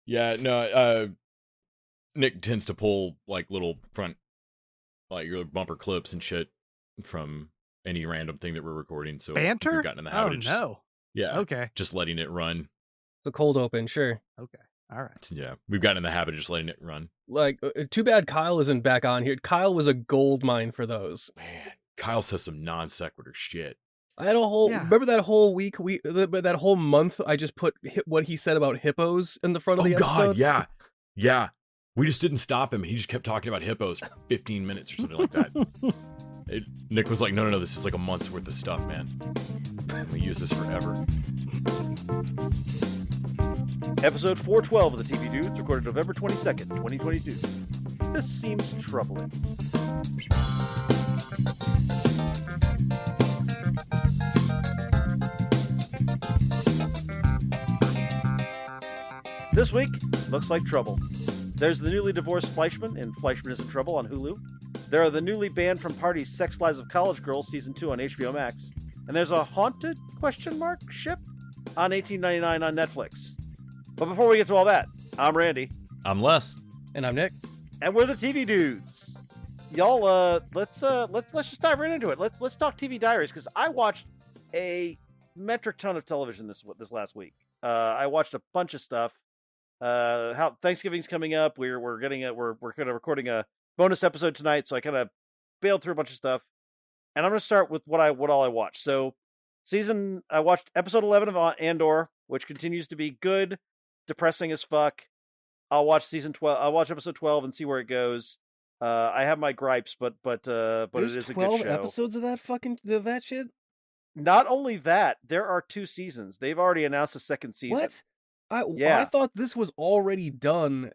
Yeah, no, Nick tends to pull like little front, like your bumper clips and shit from any random thing that we're recording. So Banter? we've gotten in the Oh habit of just, no. yeah, Okay. just letting it run. It's a cold open, sure. Okay. All right. Yeah, we've gotten in the habit of just letting it run. Like, too bad Kyle isn't back on here. Kyle was a gold mine for those. Man, Kyle says some non sequitur shit. I had a whole Yeah. remember that whole week that whole month I just put what he said about hippos in the front of the episodes. God, yeah. We just didn't stop him. He just kept talking about hippos for 15 minutes or something like that. Nick was like, no, this is like a month's worth of stuff, man. We use this forever. Episode 412 of the TV Dudes, recorded November 22nd, 2022. This seems troubling. This week, looks like trouble. There's the newly divorced Fleishman in Fleishman is in Trouble on Hulu. There are the newly banned from parties Sex Lives of College Girls Season 2 on HBO Max. And there's a haunted ship on $18.99 on Netflix. But before we get to all that, I'm Randy. I'm Les. And I'm Nick. And we're the TV Dudes. Y'all, let's just dive right into it. Let's talk TV Diaries, because I watched a metric ton of television this last week. I watched a bunch of stuff. How Thanksgiving's coming up. We're kind of recording a bonus episode tonight, so I kind of bailed through a bunch of stuff. And I'm gonna start with what all I watched. So I watched episode 11 of Andor, which continues to be good, depressing as fuck. I'll watch episode 12 and see where it goes. I have my gripes, but it There's is a 12 good show. episodes of that shit? Not only that, there are 2 seasons. They've already announced a second season. What? I Yeah. thought this was already done.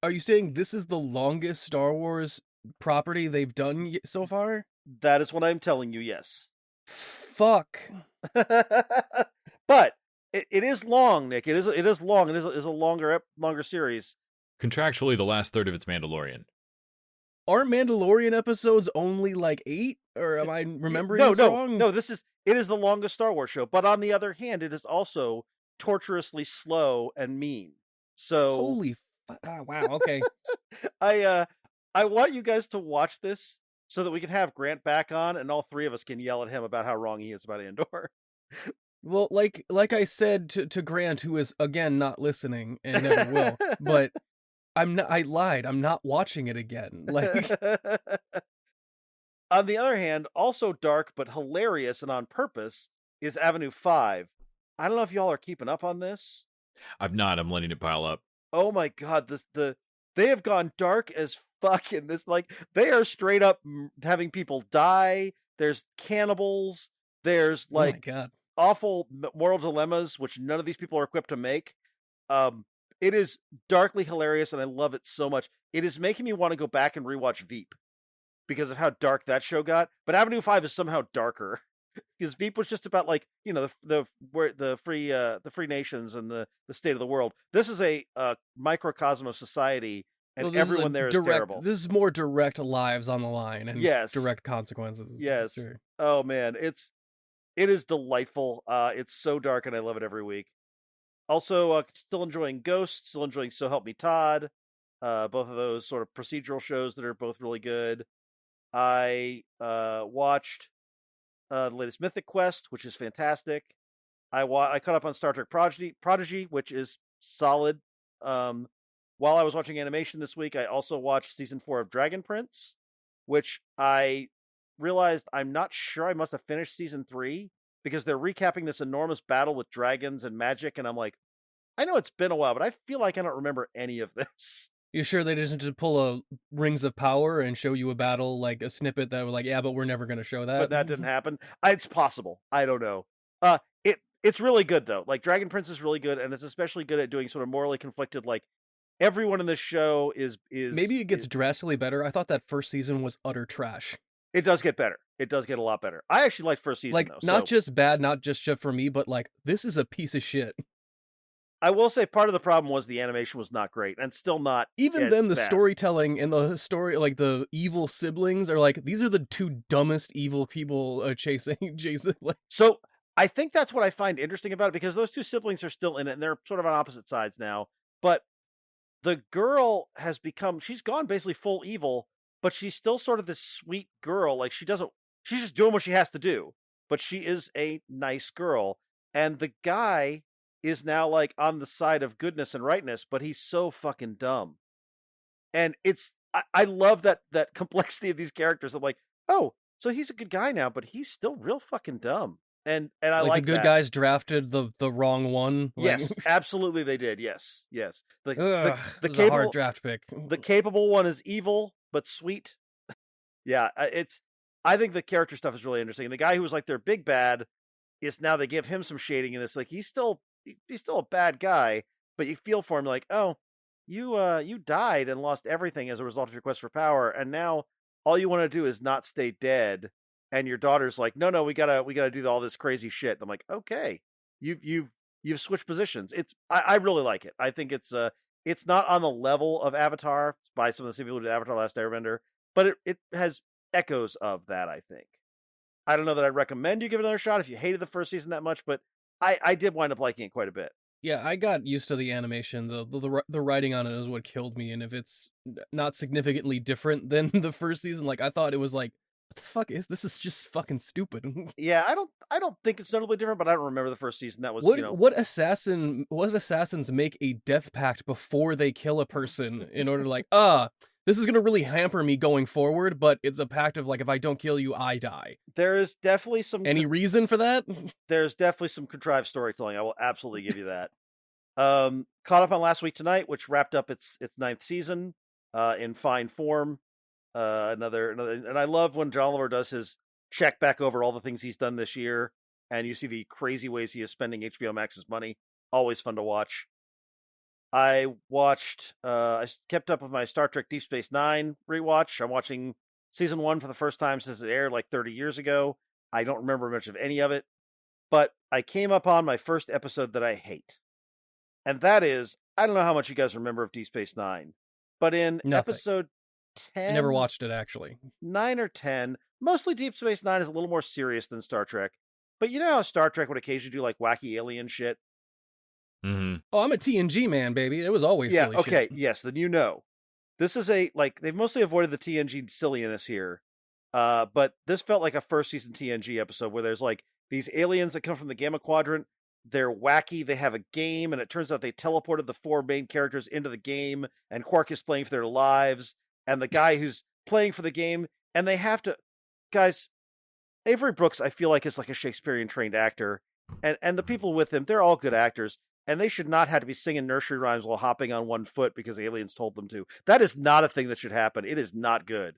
Are you saying this is the longest Star Wars property they've done so far? That is what I'm telling you, yes. Fuck. But it is long, Nick. It is long. It is a longer series. Contractually, the last third of it's Mandalorian. Aren't Mandalorian episodes only like 8? Or am I remembering this wrong? No, it is the longest Star Wars show. But on the other hand, it is also torturously slow and mean. So Holy wow, okay. I want you guys to watch this so that we can have Grant back on and all 3 of us can yell at him about how wrong he is about Andor. Well, like I said to Grant, who is again not listening and never will, but I lied. I'm not watching it again. Like, on the other hand, also dark but hilarious and on purpose is Avenue 5. I don't know if y'all are keeping up on this. I've not. I'm letting it pile up. Oh my god, they have gone dark as fuck in this. Like, they are straight up having people die. There's cannibals. There's like oh my God. awful moral dilemmas, which none of these people are equipped to make. It is darkly hilarious, and I love it so much. It is making me want to go back and rewatch Veep because of how dark that show got. But Avenue 5 is somehow darker because Veep was just about, like, you know, the free nations and the state of the world. This is a microcosm of society, and everyone there is terrible. This is more direct lives on the line and direct consequences. Yes. Sure. Oh man, it is delightful. It's so dark, and I love it every week. Also, still enjoying Ghost, still enjoying So Help Me Todd. Both of those sort of procedural shows that are both really good. I watched the latest Mythic Quest, which is fantastic. I caught up on Star Trek Prodigy, which is solid. While I was watching animation this week, I also watched season 4 of Dragon Prince, which I realized I'm not sure I must have finished season 3 because they're recapping this enormous battle with dragons and magic, and I'm like, I know it's been a while, but I feel like I don't remember any of this. You sure they didn't just pull a Rings of Power and show you a battle, like a snippet that were like, yeah, but we're never going to show that? But that didn't happen. It's possible. I don't know. It's really good, though. Like, Dragon Prince is really good, and it's especially good at doing sort of morally conflicted, like, everyone in this show is maybe it gets drastically better. I thought that first season was utter trash. It does get better. It does get a lot better. I actually liked first season, like, though. Not just bad, not just shit for me, but like, this is a piece of shit. I will say part of the problem was the animation was not great, and still not. Even then, the storytelling and the story, like the evil siblings, are like, these are the 2 dumbest evil people chasing Jason. So I think that's what I find interesting about it, because those 2 siblings are still in it, and they're sort of on opposite sides now. But the girl has become, she's gone basically full evil, but she's still sort of this sweet girl. Like she's just doing what she has to do, but she is a nice girl. And the guy is now like on the side of goodness and rightness, but he's so fucking dumb. And I love that complexity of these characters. I'm like, oh, so he's a good guy now, but he's still real fucking dumb. And I like the good that. guys drafted the wrong one. Yes, absolutely they did. Yes. The was a hard draft pick. The capable one is evil but sweet. Yeah, I think the character stuff is really interesting. And the guy who was like their big bad is now they give him some shading, and it's like he's still a bad guy, but you feel for him like, oh, you died and lost everything as a result of your quest for power, and now all you want to do is not stay dead. And your daughter's like, no, we gotta do all this crazy shit. And I'm like, okay, you've switched positions. I really like it. I think it's not on the level of Avatar by some of the same people who did Avatar: Last Airbender, but it has echoes of that. I think. I don't know that I'd recommend you give it another shot if you hated the first season that much, but I did wind up liking it quite a bit. Yeah, I got used to the animation. The writing on it is what killed me, and if it's not significantly different than the first season, like I thought it was like, what the fuck is this? Is just fucking stupid. Yeah, I don't think it's notably different, but I don't remember the first season. That was what assassins make a death pact before they kill a person in order to like this is gonna really hamper me going forward, but it's a pact of like if I don't kill you, I die. There is definitely some reason for that? There's definitely some contrived storytelling. I will absolutely give you that. Caught up on Last Week Tonight, which wrapped up its 9th season in fine form. Another, and I love when John Oliver does his check back over all the things he's done this year, and you see the crazy ways he is spending HBO Max's money. Always fun to watch. I kept up with my Star Trek Deep Space Nine rewatch. I'm watching season 1 for the first time since it aired like 30 years ago. I don't remember much of any of it, but I came up on my first episode that I hate. And that is, I don't know how much you guys remember of Deep Space Nine, but in episode 10... I never watched it, actually. 9 or 10, mostly Deep Space Nine is a little more serious than Star Trek. But you know how Star Trek would occasionally do like wacky alien shit? Mm-hmm. Oh, I'm a TNG man, baby. It was always silly okay, shit. yes, then you know. This is they've mostly avoided the TNG silliness here. But this felt like a first season TNG episode where there's like these aliens that come from the Gamma Quadrant. They're wacky. They have a game, and it turns out they teleported the 4 main characters into the game, and Quark is playing for their lives, and the guy who's playing for the game, and they have to... Guys, Avery Brooks, I feel like, is like a Shakespearean trained actor, and the people with him, they're all good actors, and they should not have to be singing nursery rhymes while hopping on one foot because aliens told them to. That is not a thing that should happen. It is not good.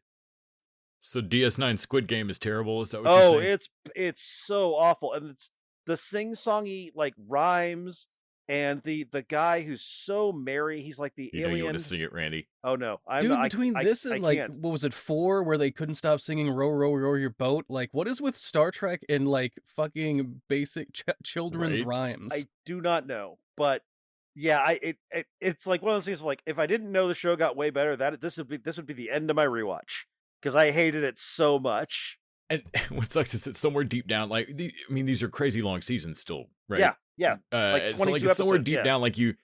So DS9 Squid Game is terrible? Is that what you're saying? Oh, it's so awful, and it's the sing-songy like rhymes, and the guy who's so merry, he's like the alien. You want to sing it, Randy? Oh no, between this and like what was it 4, where they couldn't stop singing "Row, row, row your boat"? Like, what is with Star Trek and like fucking basic children's rhymes? I do not know, but yeah, it's like one of those things. Like, if I didn't know the show got way better, this would be the end of my rewatch because I hated it so much. And what sucks is that somewhere deep down, like, these are crazy long seasons still, right? Yeah. Like 22 episodes, somewhere deep down, like you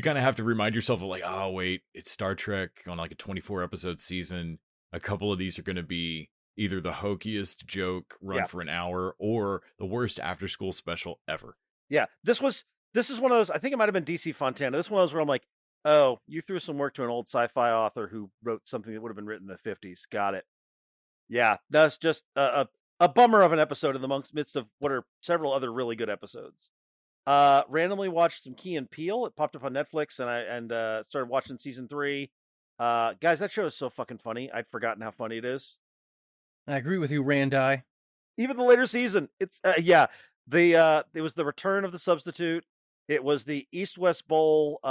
kind of have to remind yourself of like, oh wait, it's Star Trek on like a 24 episode season. A couple of these are going to be either the hokiest joke run for an hour or the worst after school special ever. Yeah, this is one of those. I think it might have been DC Fontana. This is one of those where I'm like, oh, you threw some work to an old sci-fi author who wrote something that would have been written in the 50s. Got it. Yeah, that's just a bummer of an episode in the midst of what are several other really good episodes. Randomly watched some Key and Peele. It popped up on Netflix, and I started watching season 3. Guys, that show is so fucking funny. I'd forgotten how funny it is. I agree with you, Randi. Even the later season, it's it was the return of the substitute. It was the East-West Bowl,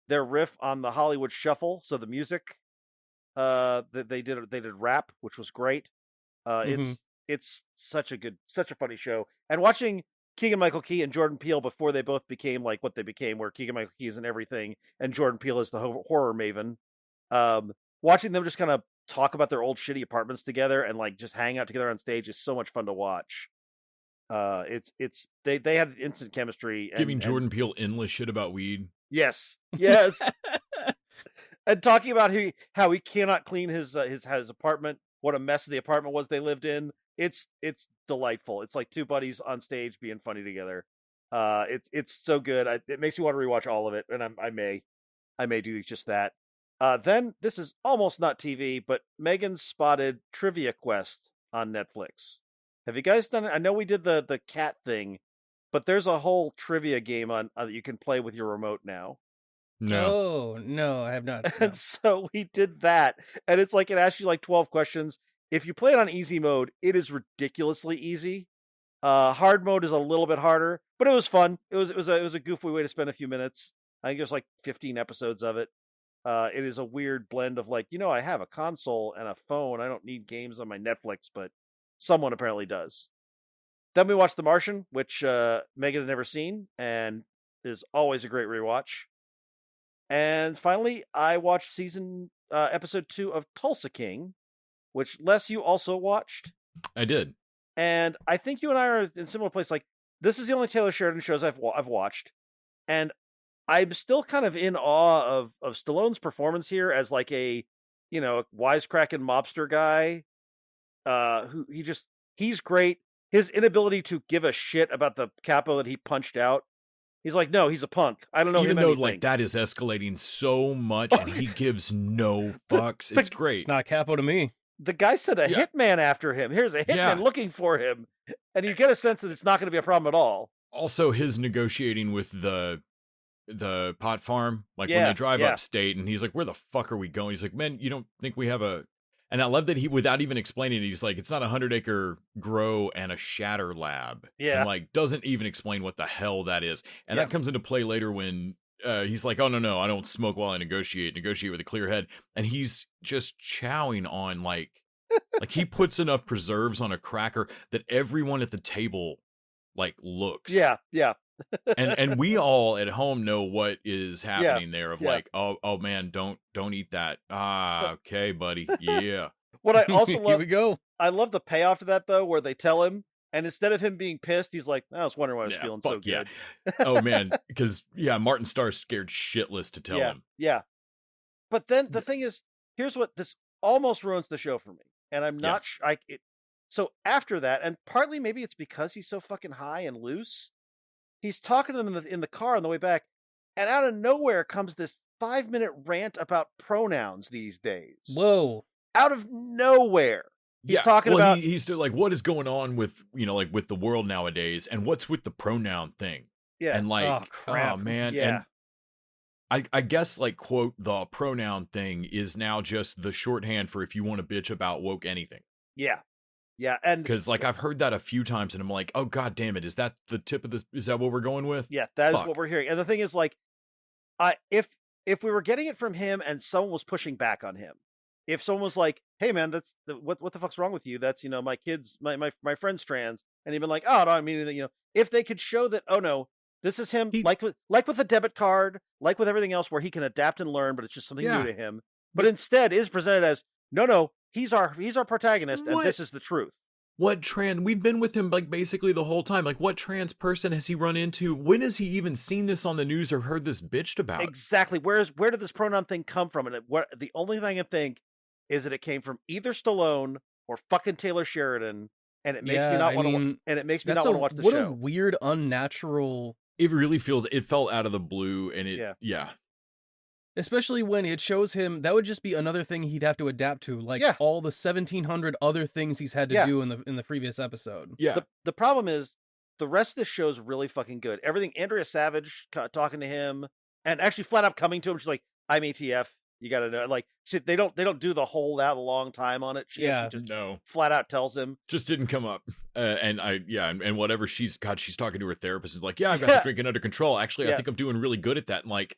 their riff on the Hollywood Shuffle, so the music. They did rap, which was great. It's such a funny show. And watching Keegan-Michael Key and Jordan Peele before they both became like what they became, where Keegan-Michael Key is in everything and Jordan Peele is the horror maven. Watching them just kind of talk about their old shitty apartments together and like just hang out together on stage is so much fun to watch. They had instant chemistry. Giving Jordan Peele endless shit about weed. Yes. and talking about how he cannot clean his apartment, what a mess the apartment was they lived in. It's delightful. It's like two buddies on stage being funny together. It's so good. It makes me want to rewatch all of it, and I may do just that. Then this is almost not TV, but Megan spotted Trivia Quest on Netflix. Have you guys done it? I know we did the cat thing, but there's a whole trivia game on that you can play with your remote now. No. Oh, no, I have not. No. And so we did that, and it's like it asks you like 12 questions. If you play it on easy mode, it is ridiculously easy. Hard mode is a little bit harder, but it was fun. It was a goofy way to spend a few minutes. I think there's like 15 episodes of it. It is a weird blend of like, I have a console and a phone. I don't need games on my Netflix, but someone apparently does. Then we watched The Martian, which Megan had never seen and is always a great rewatch. And finally, I watched episode 2 of Tulsa King, which Les, you also watched. I did. And I think you and I are in a similar place. Like, this is the only Taylor Sheridan shows I've watched. And I'm still kind of in awe of Stallone's performance here as like a, wisecracking mobster guy. He's great. His inability to give a shit about the capo that he punched out. He's like, no, he's a punk. I don't know Even him though anything. like that is escalating so much, and he gives no fucks. It's great. It's not a capo to me. The guy sent a hitman after him. Here's a hitman looking for him, and you get a sense that it's not going to be a problem at all. Also, his negotiating with the pot farm, like when they drive upstate, and he's like, "Where the fuck are we going?" He's like, "Man, you don't think we have a?" And I love that he, without even explaining it, he's like, "It's not 100-acre grow and a shatter lab." Yeah, and like doesn't even explain what the hell that is, and that comes into play later when he's like, "Oh no, I don't smoke while I negotiate with a clear head," and he's just chowing on like he puts enough preserves on a cracker that everyone at the table like looks. Yeah. and we all at home know what is happening there of like, oh man, don't eat that. Okay, buddy. Yeah. What I also love, Here we go. I love the payoff to that though, where they tell him, and instead of him being pissed, he's like, I was wondering why I was feeling so good. Oh man, because Martin Starr scared shitless to tell him. Yeah. But then the thing is, here's what this almost ruins the show for me, and I'm not so after that, and partly maybe it's because he's so fucking high and loose. He's talking to them in the car on the way back, and out of nowhere comes this 5-minute rant about pronouns these days. Whoa! Out of nowhere, he's talking about. He's still like, what is going on with like with the world nowadays, and what's with the pronoun thing? Yeah, and like, oh, crap. Oh man, yeah. And I guess like quote the pronoun thing is now just the shorthand for if you want to bitch about woke anything. Yeah, and because like I've heard that a few times, and I'm like, oh god damn it, is that the tip of the? Is that what we're going with? Yeah, that is what we're hearing. And the thing is, like, if we were getting it from him, and someone was pushing back on him, if someone was like, "Hey man, that's what the fuck's wrong with you? That's my kids, my friend's trans," and he'd been like, "Oh no, I mean if they could show that, oh no, this is him, like with the debit card, like with everything else, where he can adapt and learn, but it's just something new to him. But instead, is presented as no. He's our protagonist, and this is the truth. What trans? We've been with him like basically the whole time. Like, what trans person has he run into? When has he even seen this on the news or heard this bitched about? Exactly. Where did this pronoun thing come from? And the only thing I can think is that it came from either Stallone or fucking Taylor Sheridan, and it makes me not want to. And it makes me not want to watch the show. What a weird, unnatural. It really feels. It felt out of the blue, and Especially when it shows him, that would just be another thing he'd have to adapt to, like all the 1,700 other things he's had to do in the previous episode. Yeah. The problem is the rest of this show is really fucking good. Everything, Andrea Savage talking to him, and actually flat out coming to him. She's like, "I'm ATF. You got to know." Like they don't do the hold out a long time on it. She just flat out tells him. Just didn't come up. And whatever she's talking to her therapist and like, I've got the drinking under control. Actually, I think I'm doing really good at that. And like.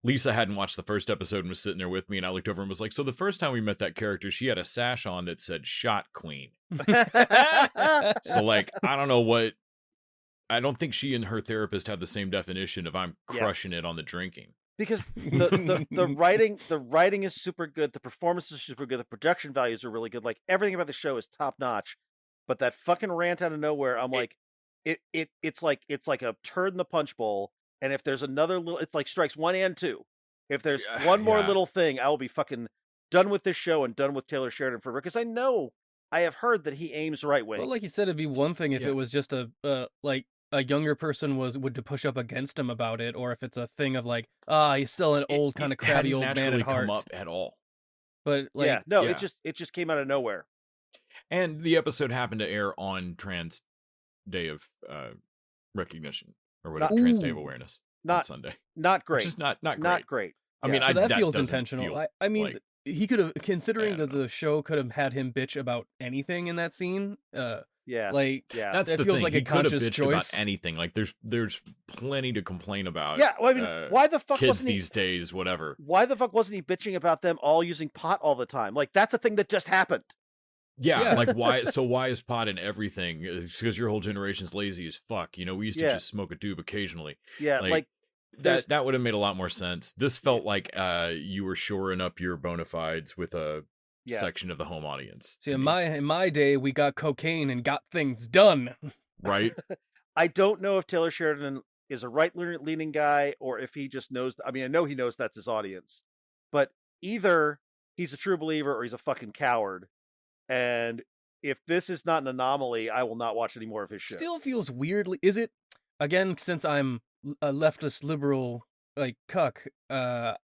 Lisa hadn't watched the first episode and was sitting there with me, and I looked over and was like, so the first time we met that character, she had a sash on that said Shot Queen. So, like, I don't know what... I don't think she and her therapist have the same definition of I'm crushing it on the drinking. Because the writing is super good, the performance is super good, the production values are really good, like, everything about the show is top-notch, but that fucking rant out of nowhere, I'm like, it's like a turd in the punch bowl. And if there's another little, it's like strikes 1 and 2. If there's one more little thing, I will be fucking done with this show and done with Taylor Sheridan forever. Because I have heard that he aims right wing. Well, like you said, it'd be one thing if it was just a like a younger person would to push up against him about it, or if it's a thing of like, he's still an old kind of crabby old man at heart. Come up at all. But like, it just came out of nowhere. And the episode happened to air on Trans Day of Recognition or whatever, Trans Day of Awareness on Sunday. Not great. Which is not great. Not great. I mean, so that feels intentional. I mean, like, he could have, considering that the show could have had him bitch about anything in that scene. That's that the feels thing. like He a could have conscious bitched choice. about anything. Like there's plenty to complain about. Yeah, well, I mean, why the fuck kids wasn't he, these days? Whatever. Why the fuck wasn't he bitching about them all using pot all the time? Like that's a thing that just happened. Yeah, like why? So why is pot in everything? It's because your whole generation's lazy as fuck. You know, we used to just smoke a doob occasionally. Yeah, like that would have made a lot more sense. This felt like you were shoring up your bona fides with a section of the home audience. See, in my day, we got cocaine and got things done. Right. I don't know if Taylor Sheridan is a right-leaning guy or if he just knows. I mean, I know he knows that's his audience, but either he's a true believer or he's a fucking coward. And if this is not an anomaly, I will not watch any more of his show. Still feels weirdly. Is it, again, since I'm a leftist liberal like cuck, I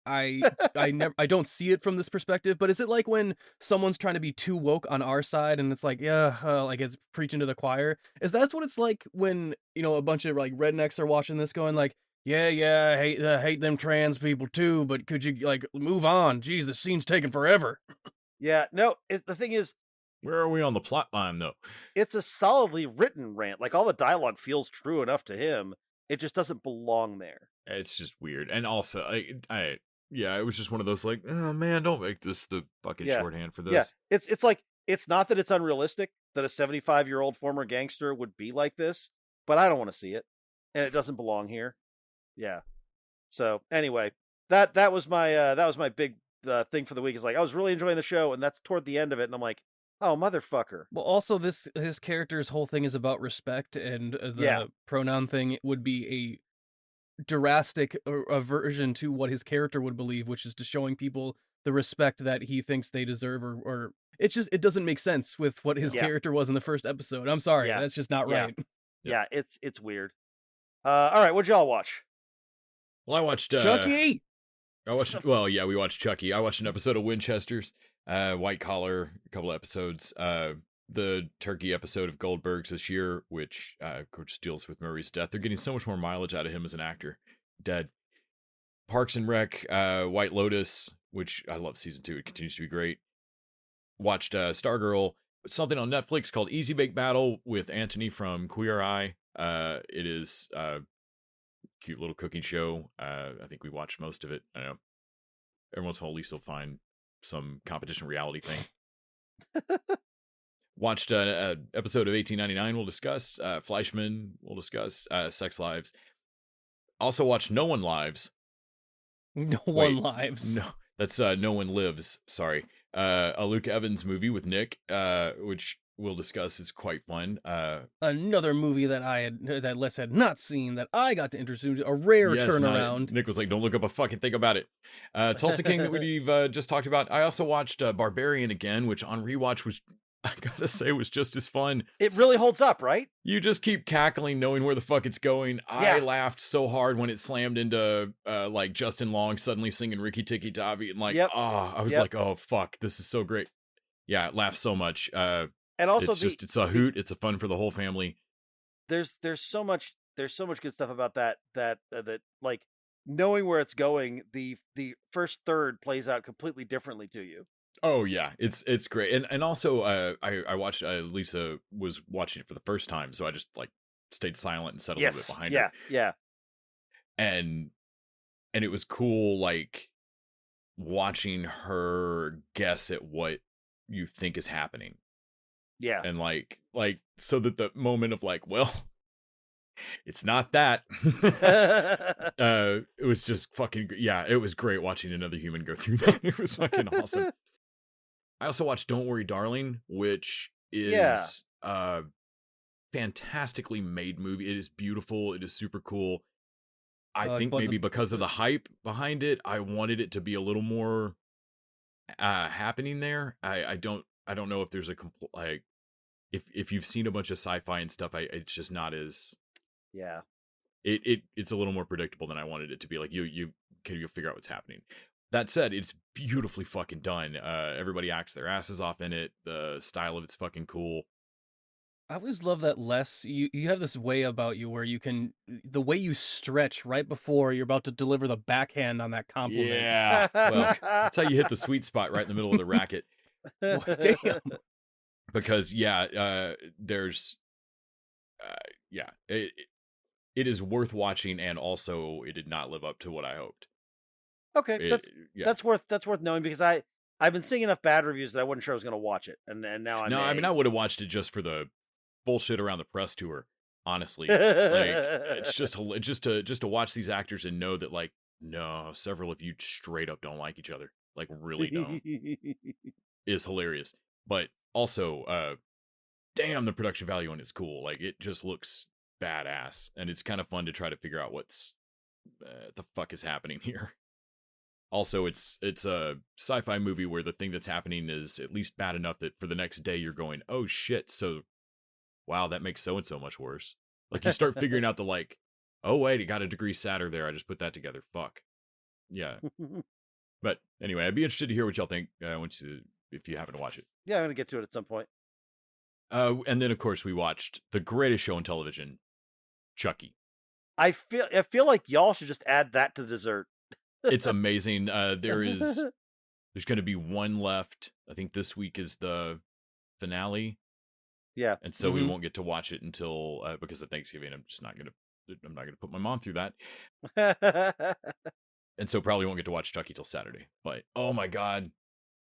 don't see it from this perspective, but is it like when someone's trying to be too woke on our side and it's like, like it's preaching to the choir? Is that what it's like when, you know, a bunch of like rednecks are watching this going like, I hate them trans people too, but could you like move on? Jeez, the scene's taking forever. Yeah, no, the thing is, where are we on the plot line though? It's a solidly written rant. Like all the dialogue feels true enough to him. It just doesn't belong there. It's just weird. And also, it was just one of those like, oh man, don't make this the fucking shorthand for this. Yeah, it's like, it's not that it's unrealistic that a 75-year-old former gangster would be like this, but I don't want to see it, and it doesn't belong here. Yeah. So anyway, that was my big thing for the week. Is like I was really enjoying the show, and that's toward the end of it, and I'm like, oh, motherfucker. Well, also, his character's whole thing is about respect, and the pronoun thing would be a drastic aversion to what his character would believe, which is to showing people the respect that he thinks they deserve, or it doesn't make sense with what his character was in the first episode. I'm sorry, that's just not right. Yeah, it's weird. All right, what'd y'all watch? Well, I watched Chucky. We watched Chucky. I watched an episode of Winchester's. White Collar, a couple of episodes. The Turkey episode of Goldberg's this year, which of course deals with Murray's death. They're getting so much more mileage out of him as an actor. Dead. Parks and Rec, White Lotus, which I love season 2. It continues to be great. Watched Stargirl, something on Netflix called Easy Bake Battle with Anthony from Queer Eye. It is a cute little cooking show. I think we watched most of it. I know every once in a while, at least you'll find some competition reality thing. Watched an episode of 1899 we'll discuss. Fleishman we'll discuss. Sex Lives. Also watched No One Lives. No Lives. No, that's No One Lives. Sorry. A Luke Evans movie with Nick, which we'll discuss, is quite fun. Another movie that Les had not seen that I got to introduce, a rare turnaround. Nick was like, don't look up a fucking thing about it. Tulsa King that we've just talked about. I also watched Barbarian again, which on rewatch was, I gotta say, was just as fun. It really holds up, right? You just keep cackling, knowing where the fuck it's going. I laughed so hard when it slammed into like Justin Long suddenly singing Ricky Tikki Tavi, and like, I was like, oh fuck, this is so great. Yeah, I laughed so much. And also, it's a hoot. It's a fun for the whole family. There's so much good stuff about that like knowing where it's going. The first third plays out completely differently to you. Oh yeah, it's great, and also I watched. Lisa was watching it for the first time, so I just like stayed silent and sat a little bit behind her. Yeah. And it was cool, like watching her guess at what you think is happening. Yeah, and like so that the moment of like, well, it's not that. It was just fucking it was great watching another human go through that. It was fucking awesome. I also watched Don't Worry Darling, which is a fantastically made movie. It is beautiful. It is super cool. I think maybe because of the hype behind it, I wanted it to be a little more happening there. I don't know if there's a like if you've seen a bunch of sci-fi and stuff, it's just not as it's a little more predictable than I wanted it to be. Like you figure out what's happening. That said, it's beautifully fucking done. Everybody acts their asses off in it. The style of it's fucking cool. I always love that you have this way about you where the way you stretch right before you're about to deliver the backhand on that compliment. Yeah. Well, that's how you hit the sweet spot right in the middle of the racket. Damn. Because there's it is worth watching, and also it did not live up to what I hoped. Okay, that's worth knowing, because I've been seeing enough bad reviews that I wasn't sure I was going to watch it, and now I mean, I would have watched it just for the bullshit around the press tour, honestly. Like, it's just to watch these actors and know that, like, no, several of you straight up don't like each other, like, really don't, is hilarious. But also, damn, the production value on it's cool. Like, it just looks badass, and it's kind of fun to try to figure out what's the fuck is happening here. Also, it's a sci-fi movie where the thing that's happening is at least bad enough that for the next day you're going, oh shit, so wow, that makes so-and-so much worse. Like, you start figuring out the, like, oh wait, it got a degree sadder there, I just put that together, fuck. Yeah. But anyway, I'd be interested to hear what y'all think if you happen to watch it. Yeah, I'm gonna get to it at some point. And then of course we watched the greatest show on television, Chucky. I feel like y'all should just add that to the dessert. It's amazing. There's going to be one left. I think this week is the finale. Yeah. And so we won't get to watch it until because of Thanksgiving. I'm not going to put my mom through that. And so probably won't get to watch Chucky till Saturday. But oh my god,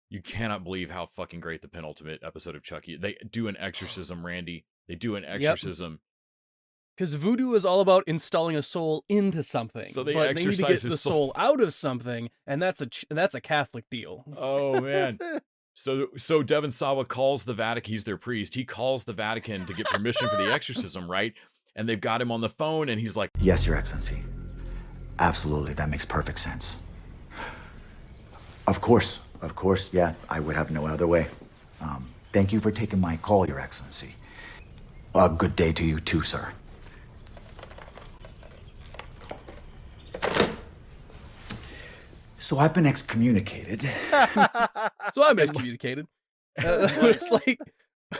you cannot believe how fucking great the penultimate episode of Chucky. They do an exorcism, Randy. They do an exorcism. Because voodoo is all about installing a soul into something. So they need to get the soul out of something, and that's a Catholic deal. Oh man. So Devon Sawa calls the Vatican. He's their priest. He calls the Vatican to get permission for the exorcism, right? And they've got him on the phone, and he's like, "Yes, Your Excellency. Absolutely, that makes perfect sense. Of course, yeah, I would have no other way. Thank you for taking my call, Your Excellency. A good day to you too, sir." So I've been excommunicated. It's like,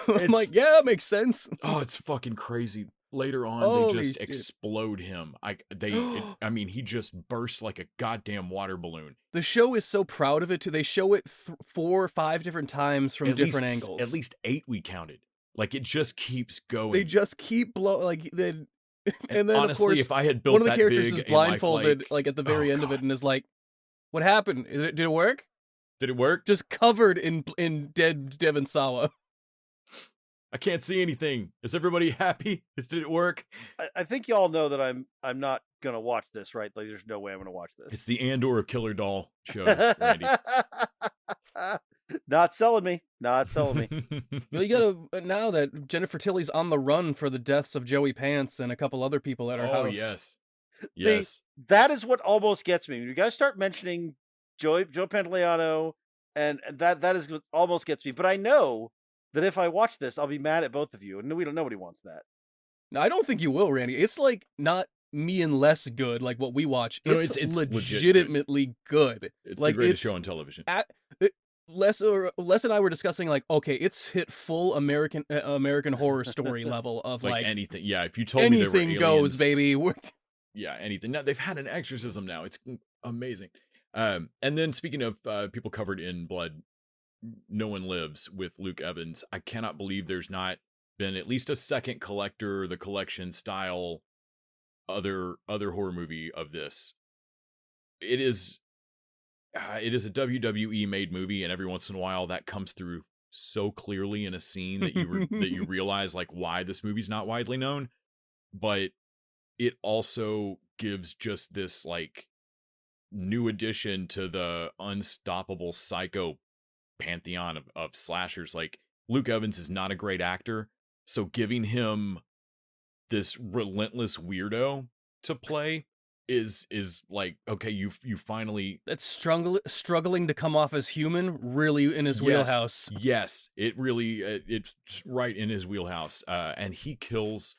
I'm like, yeah, it makes sense. Oh, it's fucking crazy. Later on, they just explode him. I mean, he just bursts like a goddamn water balloon. The show is so proud of it too. They show it 4 or 5 different times from different angles. At least 8 we counted. Like, it just keeps going. They just keep and then honestly, of course, if I had built one of the characters is blindfolded, like at the very end of it, and is like, "What happened? Did it work? Did it work?" Just covered in dead Devon Sawa. I can't see anything. Is everybody happy? Did it work? I think y'all know that I'm not gonna watch this, right? Like, there's no way I'm gonna watch this. It's the Andor of Killer Doll shows, Randy. Not selling me. Not selling me. Well, you gotta, now that Jennifer Tilly's on the run for the deaths of Joey Pants and a couple other people at her house. Oh, yes. See, that is what almost gets me. When you guys start mentioning Joe Pantoliano, and that is what almost gets me. But I know that if I watch this, I'll be mad at both of you, and nobody wants that. No, I don't think you will, Randy. It's like not me and less good, like what we watch. It's legitimately good. It's like, the greatest show on television. Les and I were discussing, like, okay, it's hit full American Horror Story level of like anything. Yeah, if you told me there were aliens, goes, baby. Yeah, anything. Now they've had an exorcism now. It's amazing. And then speaking of people covered in blood, No One Lives with Luke Evans. I cannot believe there's not been at least a second collector, the collection style, other horror movie of this. It is a WWE made movie, and every once in a while that comes through so clearly in a scene that you realize like why this movie's not widely known. But it also gives just this like new addition to the unstoppable psycho pantheon of slashers. Like, Luke Evans is not a great actor, so giving him this relentless weirdo to play is like, okay, you finally, That's struggling to come off as human, really in his wheelhouse. Yes, it really it's right in his wheelhouse. And he kills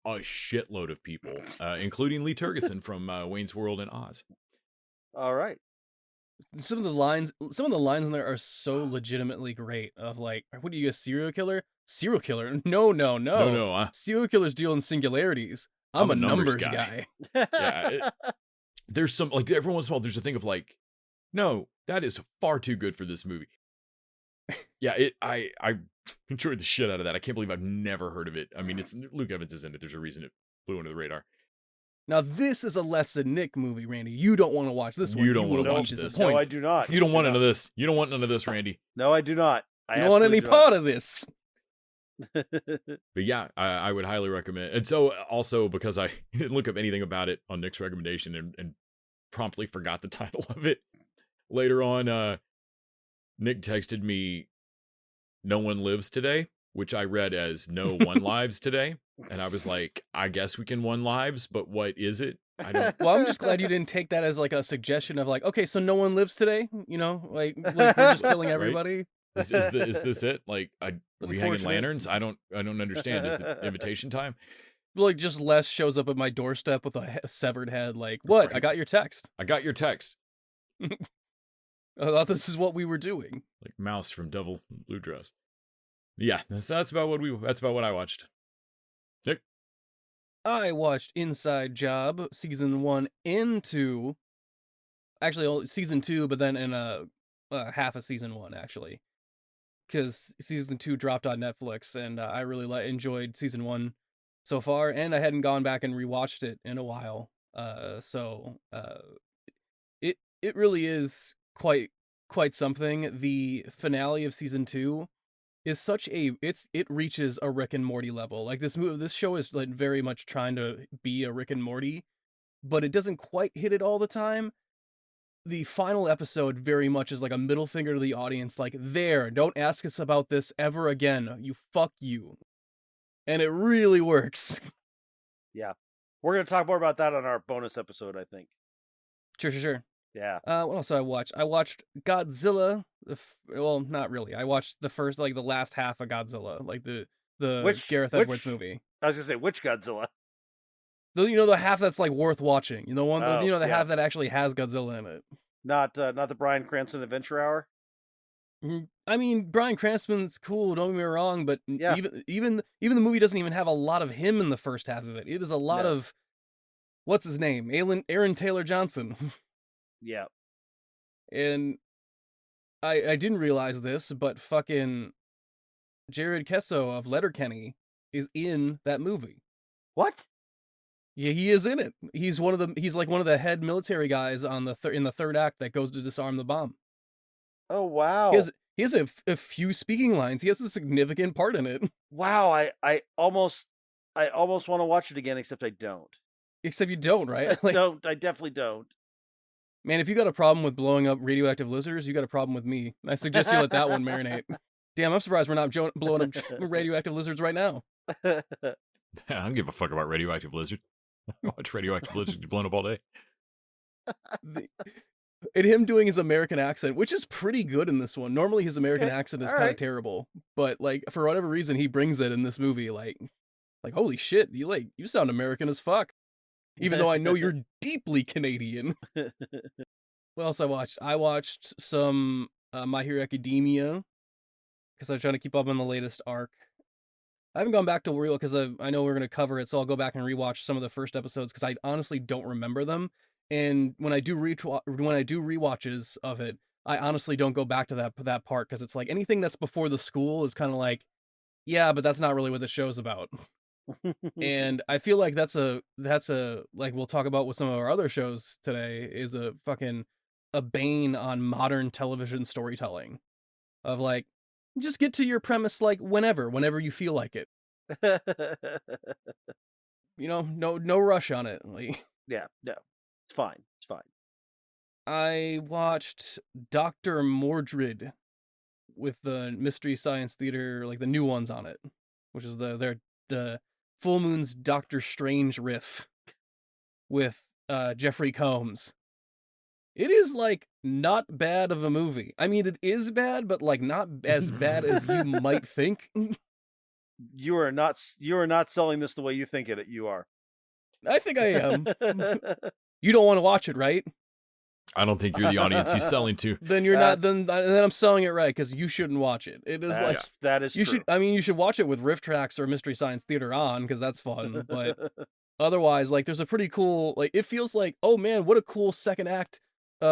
a shitload of people, including Lee Tergesen from Wayne's World and Oz. All right. Some of the lines in there are so legitimately great. Of like, what are you, a serial killer? Serial killer? No. Serial killers deal in singularities. I'm a numbers guy. Yeah, there's some, like, every once in a while there's a thing of like, no, that is far too good for this movie. Yeah, I enjoyed the shit out of that. I can't believe I've never heard of it. I mean, it's Luke Evans is in it. There's a reason it flew under the radar. Now, this is a less than Nick movie, Randy. You don't want to watch this one. You don't want to watch this. No, I do not. You don't want none of this. You don't want none of this, Randy. No, I do not. I don't want any part of this. But yeah, I would highly recommend. And so also because I didn't look up anything about it on Nick's recommendation and promptly forgot the title of it. Later on, Nick texted me, "No One Lives Today," which I read as "No One Lives Today." And I was like, I guess we can one lives, but what is it? I don't. Well, I'm just glad you didn't take that as like a suggestion of like, okay, so no one lives today, you know, like we're just killing everybody. Right? Is this it? Like, we hanging lanterns? I don't understand. Is it invitation time? Like, just Les shows up at my doorstep with a severed head. Like, what? Right. I got your text. I thought this is what we were doing. Like Mouse from Devil Blue Dress. Yeah, so that's about what I watched. Nick? I watched Inside Job season 1 and 2. Actually, season 2, but then in a half of season 1 actually, because season 2 dropped on Netflix, and I really enjoyed season 1 so far, and I hadn't gone back and rewatched it in a while. So it really is quite something. The finale of season 2 is such a it reaches a Rick and Morty level. Like, this show is like very much trying to be a Rick and Morty, but it doesn't quite hit it all the time. The final episode very much is like a middle finger to the audience, like, there, don't ask us about this ever again. Fuck you. And it really works. Yeah. We're going to talk more about that on our bonus episode, I think. Sure. Yeah. What else did I watch? I watched Godzilla. Well, not really. I watched the last half of Godzilla, like the Gareth Edwards movie. I was gonna say, which Godzilla? The half that's like worth watching. The half that actually has Godzilla in it. Not the Bryan Cranston Adventure Hour. I mean, Bryan Cranston's cool. Don't get me wrong, but yeah. even the movie doesn't even have a lot of him in the first half of it. It is a lot of what's his name, Aaron Taylor Johnson. Yeah. And I didn't realize this, but fucking Jared Kesso of Letterkenny is in that movie. What? Yeah, he is in it. He's one of the head military guys on in the third act that goes to disarm the bomb. Oh, wow. He has a few speaking lines. He has a significant part in it. Wow, I almost want to watch it again, except I don't. Except you don't, right? I definitely don't. Man, if you got a problem with blowing up radioactive lizards, you got a problem with me. I suggest you let that one marinate. Damn, I'm surprised we're not blowing up radioactive lizards right now. I don't give a fuck about radioactive lizards. I watch radioactive lizards get blown up all day. And him doing his American accent, which is pretty good in this one. Normally his American accent is kind of terrible, but like for whatever reason he brings it in this movie. Like holy shit, you sound American as fuck. Even though I know you're deeply Canadian. What else I watched? I watched some My Hero Academia because I was trying to keep up on the latest arc. I haven't gone back to real because I know we're going to cover it, so I'll go back and rewatch some of the first episodes because I honestly don't remember them. And when I do rewatches of it, I honestly don't go back to that part because it's like anything that's before the school is kind of like, yeah, but that's not really what the show's about. And I feel like that's a like we'll talk about with some of our other shows today is a bane on modern television storytelling of like, just get to your premise like whenever you feel like it. No rush on it. Like, yeah, no, it's fine. I watched Dr. Mordred with the Mystery Science Theater, like the new ones on it, which is the Full Moon's Doctor Strange riff with Jeffrey Combs. It is like not bad of a movie. I mean, it is bad, but like not as bad as you might think. You are not selling this the way you think you are. I think I am. You don't want to watch it, right? I don't think you're the audience he's selling to. Then you're not. Then I'm selling it right, because you shouldn't watch it. It is that is you true. should. I mean, you should watch it with Riff Tracks or Mystery Science Theater on, because that's fun. But otherwise, like, there's a pretty cool. Like, it feels like, oh man, what a cool second act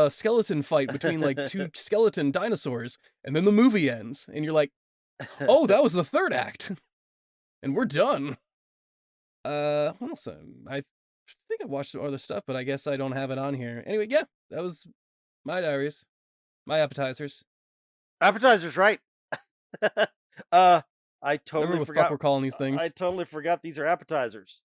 skeleton fight between like two skeleton dinosaurs, and then the movie ends, and you're like, oh, that was the third act, and we're done. What else? I think I watched some other stuff, but I guess I don't have it on here. Anyway, yeah, that was my diaries, my appetizers. Appetizers, right? I totally what forgot the fuck we're calling these things. I totally forgot these are appetizers.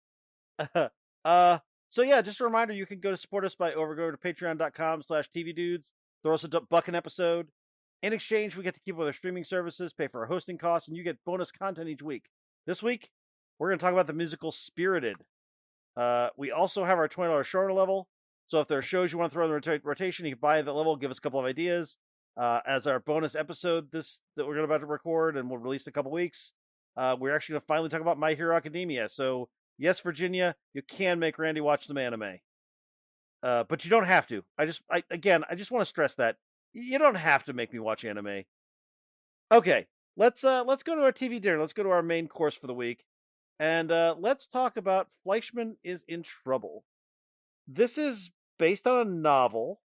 So yeah, just a reminder, you can go to support us by going to patreon.com/tvdudes. Throw us a buck an episode. In exchange, we get to keep up with our streaming services, pay for our hosting costs, and you get bonus content each week. This week, we're going to talk about the musical Spirited. We also have our $20 shorter level. So if there are shows you want to throw in the rotation, you can buy that level, give us a couple of ideas. As our bonus episode that we're about to record and we'll release in a couple weeks, we're actually going to finally talk about My Hero Academia. So yes, Virginia, you can make Randy watch some anime. But you don't have to. I just want to stress that you don't have to make me watch anime. Okay, let's go to our TV dinner. Let's go to our main course for the week. And let's talk about Fleishman is in Trouble. This is based on a novel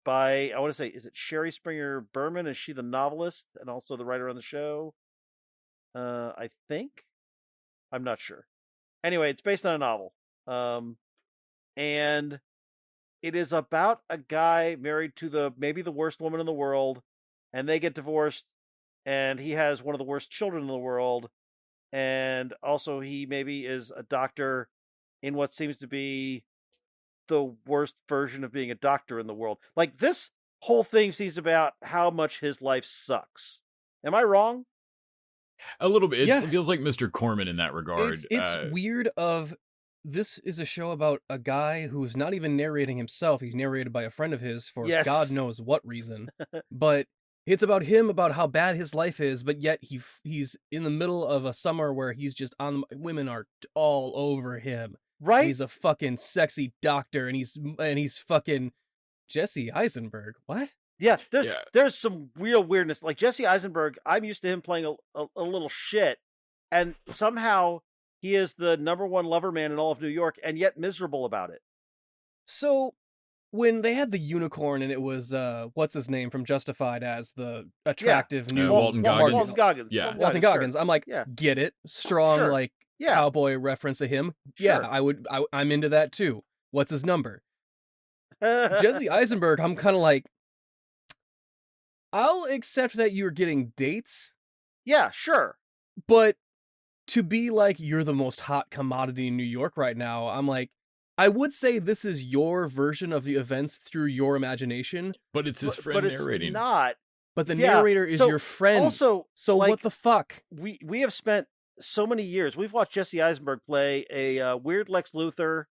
by, I want to say, is it Sherry Springer Berman? Is she the novelist and also the writer on the show? I think. I'm not sure. Anyway, it's based on a novel. And it is about a guy married to maybe the worst woman in the world, and they get divorced, and he has one of the worst children in the world. And also he maybe is a doctor in what seems to be the worst version of being a doctor in the world. Like, this whole thing seems about how much his life sucks. Am I wrong? A little bit. It feels like Mr. Corman in that regard. It's weird this is a show about a guy who's not even narrating himself. He's narrated by a friend of his for God knows what reason. But it's about him, about how bad his life is, but yet he's in the middle of a summer where he's just women are all over him. Right? He's a fucking sexy doctor, and he's fucking Jesse Eisenberg. What? Yeah, there's some real weirdness. Like, Jesse Eisenberg, I'm used to him playing a little shit, and somehow he is the #1 lover man in all of New York, and yet miserable about it. So when they had the unicorn, and it was what's his name from Justified as the attractive new Walton Goggins. Walton Goggins. Yeah. Walton Goggins. I'm like, get it? Strong, like cowboy reference to him. Yeah, I'm into that too. What's his number? Jesse Eisenberg, I'm kind of like, I'll accept that you're getting dates. Yeah, sure. But to be like, you're the most hot commodity in New York right now, I'm like, I would say this is your version of the events through your imagination. But it's his friend narrating. It's not. But the narrator is your friend. Also, so like, what the fuck? We have spent so many years. We've watched Jesse Eisenberg play a weird Lex Luthor,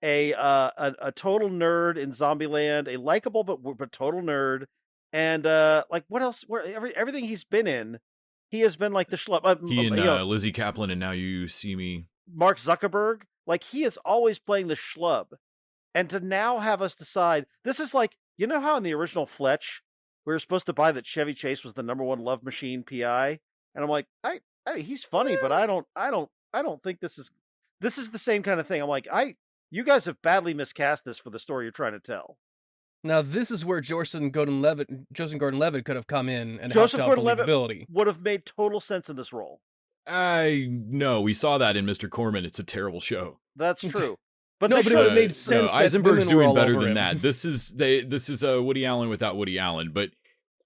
a total nerd in Zombieland, a likable but total nerd, and like, what else? Everything he's been in, he has been like the schlub. He and Lizzie Kaplan, and Now You See Me. Mark Zuckerberg, like, he is always playing the schlub, and to now have us decide, this is like, you know how in the original Fletch we were supposed to buy that Chevy Chase was the #1 love machine PI, and I'm like, he's funny, but I don't think this is the same kind of thing. I'm like, you guys have badly miscast this for the story you're trying to tell. Now, this is where Joseph Gordon-Levitt could have come in and helped out believability. Would have made total sense in this role. No, we saw that in Mr. Corman. It's a terrible show. That's true. But it made sense. No, Eisenberg's doing better than that. This is Woody Allen without Woody Allen. But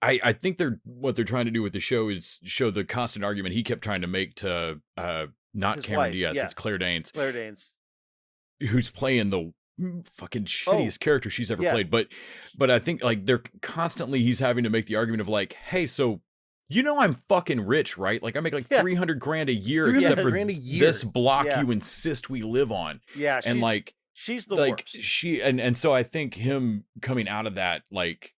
I think what they're trying to do with the show is show the constant argument he kept trying to make to not his Cameron wife. Diaz. Yeah. It's Claire Danes. Claire Danes, who's playing the fucking shittiest character she's ever played. But I think, like, he's having to make the argument of like, hey, so I'm fucking rich, right? Like, I make like $300 grand a year, except for this block you insist we live on. Yeah, and She's the like worst. and so I think him coming out of that, like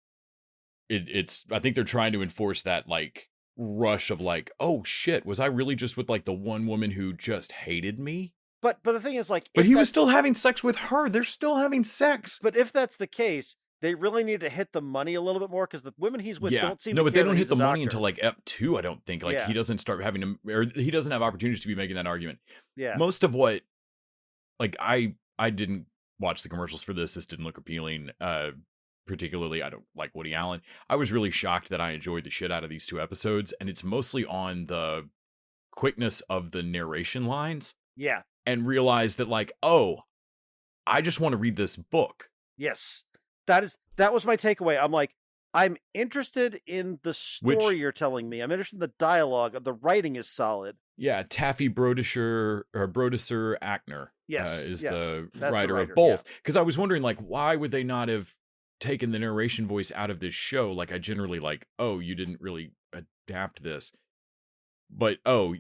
it's I think they're trying to enforce that like rush of like, oh shit, was I really just with like the one woman who just hated me? But the thing is, like, But he was still having sex with her. They're still having sex. But if that's the case, they really need to hit the money a little bit more, because the women he's with don't seem to but care they don't that hit he's the a money doctor. until like Ep 2, I don't think. Like he doesn't start having to, or he doesn't have opportunities to be making that argument. Yeah. Most of what, like I didn't watch the commercials for this. This didn't look appealing. Particularly, I don't like Woody Allen. I was really shocked that I enjoyed the shit out of these 2 episodes, and it's mostly on the quickness of the narration lines. Yeah. And realized that like, oh, I just want to read this book. Yes. That was my takeaway. I'm like, I'm interested in the story you're telling me. I'm interested in the dialogue. The writing is solid. Yeah, Taffy Brodesser Ackner is the writer of both. Because I was wondering, like, why would they not have taken the narration voice out of this show? Like, I generally like, oh, you didn't really adapt this. But, oh,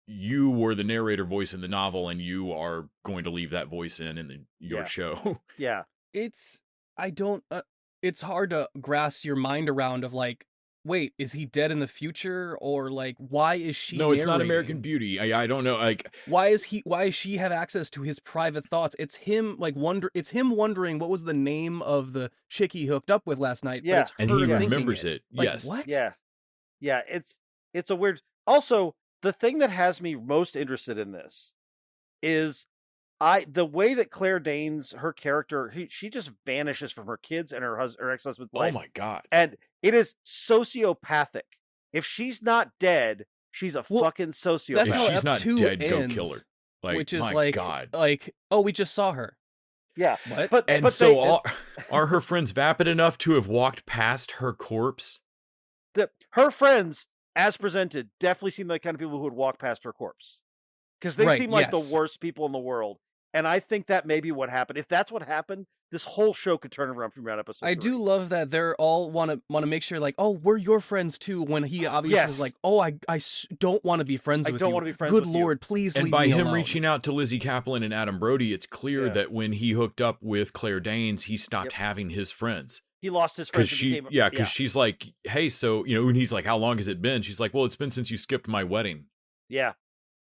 you were the narrator voice in the novel, and you are going to leave that voice in your show. Yeah. It's hard to grasp your mind around of like, wait, is he dead in the future, or like why is she No, it's not narrating? American Beauty. I don't know, like why is she have access to his private thoughts? It's him like wondering what was the name of the chick he hooked up with last night. Yeah. But it's and her he thinking remembers it. Like, yes. What? Yeah. Yeah, it's a weird. Also, the thing that has me most interested in this is the way that Claire Danes, her character, she just vanishes from her kids and her ex-husband's life. Oh my God. And it is sociopathic. If she's not dead, she's a fucking sociopath. If she's not dead, go kill her. Like, which is my like, God. like, oh, we just saw her. Yeah. What? Are her friends vapid enough to have walked past her corpse? Her friends, as presented, definitely seem like the kind of people who would walk past her corpse. Because they seem like the worst people in the world. And I think that may be what happened. If that's what happened, this whole show could turn around from around episode 3. I do love that they're all want to make sure like, oh, we're your friends too. When he obviously is like, oh, I don't want to be friends with you. I don't want to be friends with you. Good Lord, please leave me alone. And by him reaching out to Lizzie Kaplan and Adam Brody, it's clear that when he hooked up with Claire Danes, he stopped having his friends. He lost his friends. Because she's like, hey, so, and he's like, how long has it been? She's like, well, it's been since you skipped my wedding. Yeah.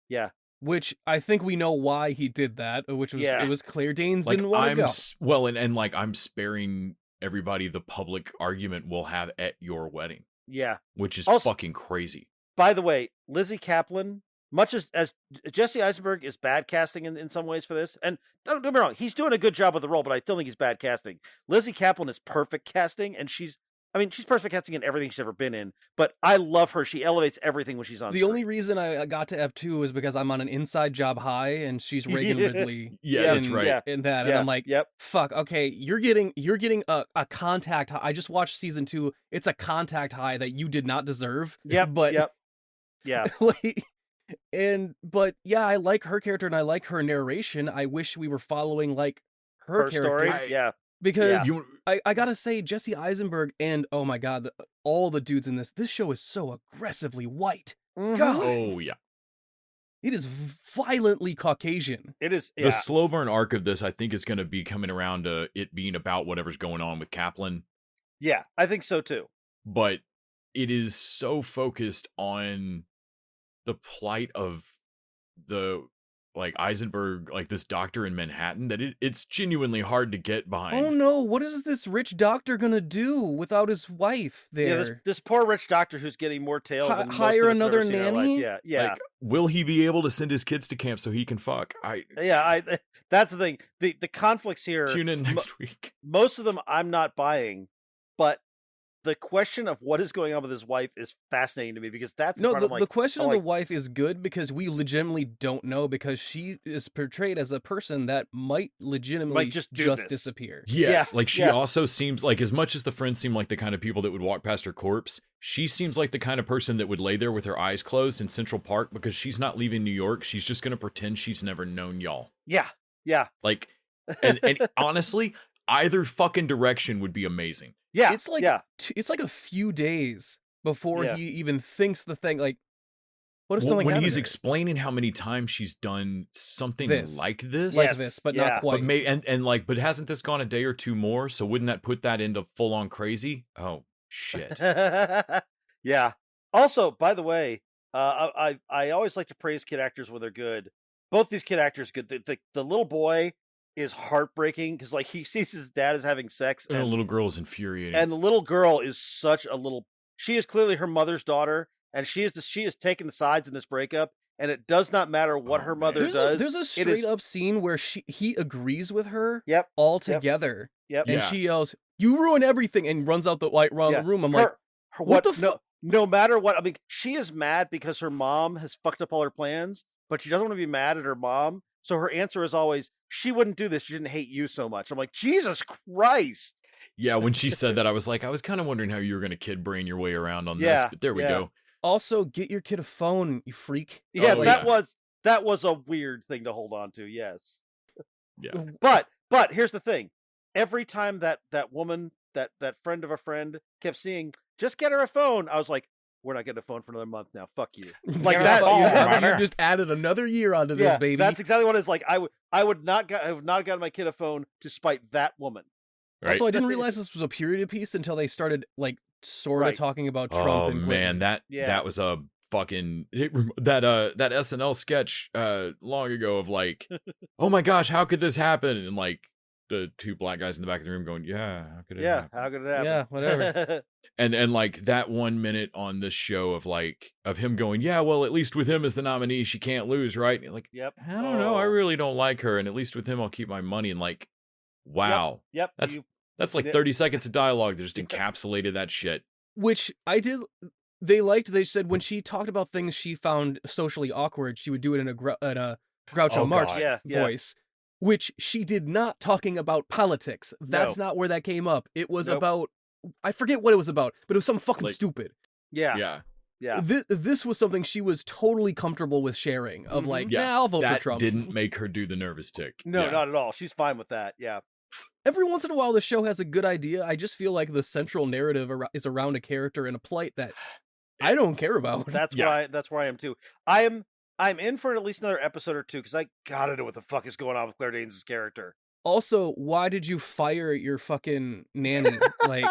Yeah. Which I think we know why he did that, which was it was Claire Danes didn't want to go. Well, and like I'm sparing everybody the public argument we'll have at your wedding. Yeah. Which is also, fucking crazy. By the way, Lizzie Kaplan, much as Jesse Eisenberg is bad casting in some ways for this, and don't get me wrong, he's doing a good job with the role, but I still think he's bad casting. Lizzie Kaplan is perfect casting, and she's perfect casting in everything she's ever been in, but I love her. She elevates everything when she's on screen. The only reson I got to Ep 2 is because I'm on an inside job high, and she's Reagan Ridley. That's right. In that, and I'm like, fuck, okay, you're getting a contact high. I just watched season 2. It's a contact high that you did not deserve. Yeah, but yeah, I like her character and I like her narration. I wish we were following like her character. Story. Because I gotta say, Jesse Eisenberg and oh my God, all the dudes in this show is so aggressively white. Mm-hmm. God. Oh yeah, it is violently Caucasian. It is. The slow burn arc of this, I think, is going to be coming around to it being about whatever's going on with Kaplan. Yeah, I think so too. But it is so focused on the plight of the Eisenberg, like this doctor in Manhattan, that it's genuinely hard to get behind. Oh no, what is this rich doctor gonna do without his wife there? Yeah, this poor rich doctor who's getting more tail than hire most of another nanny. Yeah. Like, will he be able to send his kids to camp so he can fuck? That's the thing. The conflicts here. Tune in next week. Most of them I'm not buying, but the question of what is going on with his wife is fascinating to me, because that's the question of the wife is good because we legitimately don't know, because she is portrayed as a person that might legitimately just disappear. Yes, she also seems like, as much as the friends seem like the kind of people that would walk past her corpse, she seems like the kind of person that would lay there with her eyes closed in Central Park because she's not leaving New York. She's just going to pretend she's never known y'all. Yeah. Like, and honestly, either fucking direction would be amazing. Yeah, it's like it's like a few days before he even thinks the thing. Like, What if something when he's happened to her? explaining how many times she's done something like this, like this, but not quite. But hasn't this gone a day or two more? So wouldn't that put that into full on crazy? Oh shit. Yeah. Also, by the way, I always like to praise kid actors when they're good. Both these kid actors good. The little boy is heartbreaking because like he sees his dad is having sex, and the little girl is infuriating. And the little girl is such a little. She is clearly her mother's daughter, and she is taking the sides in this breakup. And it does not matter what her mother does. There's a straight up scene where he agrees with her. Yep. All together. Yep. And she yells, "You ruin everything!" and runs out the the room. I'm like, what the fuck? No matter what, I mean, she is mad because her mom has fucked up all her plans, but she doesn't want to be mad at her mom. So her answer is always, she wouldn't do this. She didn't hate you so much. I'm like, Jesus Christ. Yeah, when she said that, I was kind of wondering how you were going to kid brain your way around on this, but there we go. Also, get your kid a phone, you freak. Yeah, that was a weird thing to hold on to. Yes. Yeah. But here's the thing. Every time that woman, that friend of a friend kept seeing, just get her a phone, I was like, we're not getting a phone for another month now. Fuck you. Like that. You just added another year onto this, baby. That's exactly what it's like. I would not have not gotten my kid a phone to spite that woman. Right. Also, I didn't realize this was a period piece until they started like sort of talking about Trump. Oh and man, that was a fucking that SNL sketch long ago of like, oh my gosh, how could this happen? And like the two black guys in the back of the room going, yeah, how could it happen? How could it happen? Yeah, whatever. and like that 1 minute on this show of him going, yeah, well, at least with him as the nominee, she can't lose, right? And like, I don't know, I really don't like her, and at least with him, I'll keep my money. And like, wow, that's like 30 seconds of dialogue that just encapsulated that shit. Which I did. They said when she talked about things she found socially awkward, she would do it in a Groucho Marx voice. Which she did not talking about politics. That's not where that came up. It was about, I forget what it was about, but it was something fucking stupid. Yeah. This was something she was totally comfortable with sharing. Of like, I'll vote for Trump. That didn't make her do the nervous tick. No, not at all. She's fine with that. Yeah. Every once in a while, the show has a good idea. I just feel like the central narrative is around a character and a plight that I don't care about. That's where I am too. I'm in for at least another episode or two because I gotta know what the fuck is going on with Claire Danes' character. Also, why did you fire your fucking nanny? Like,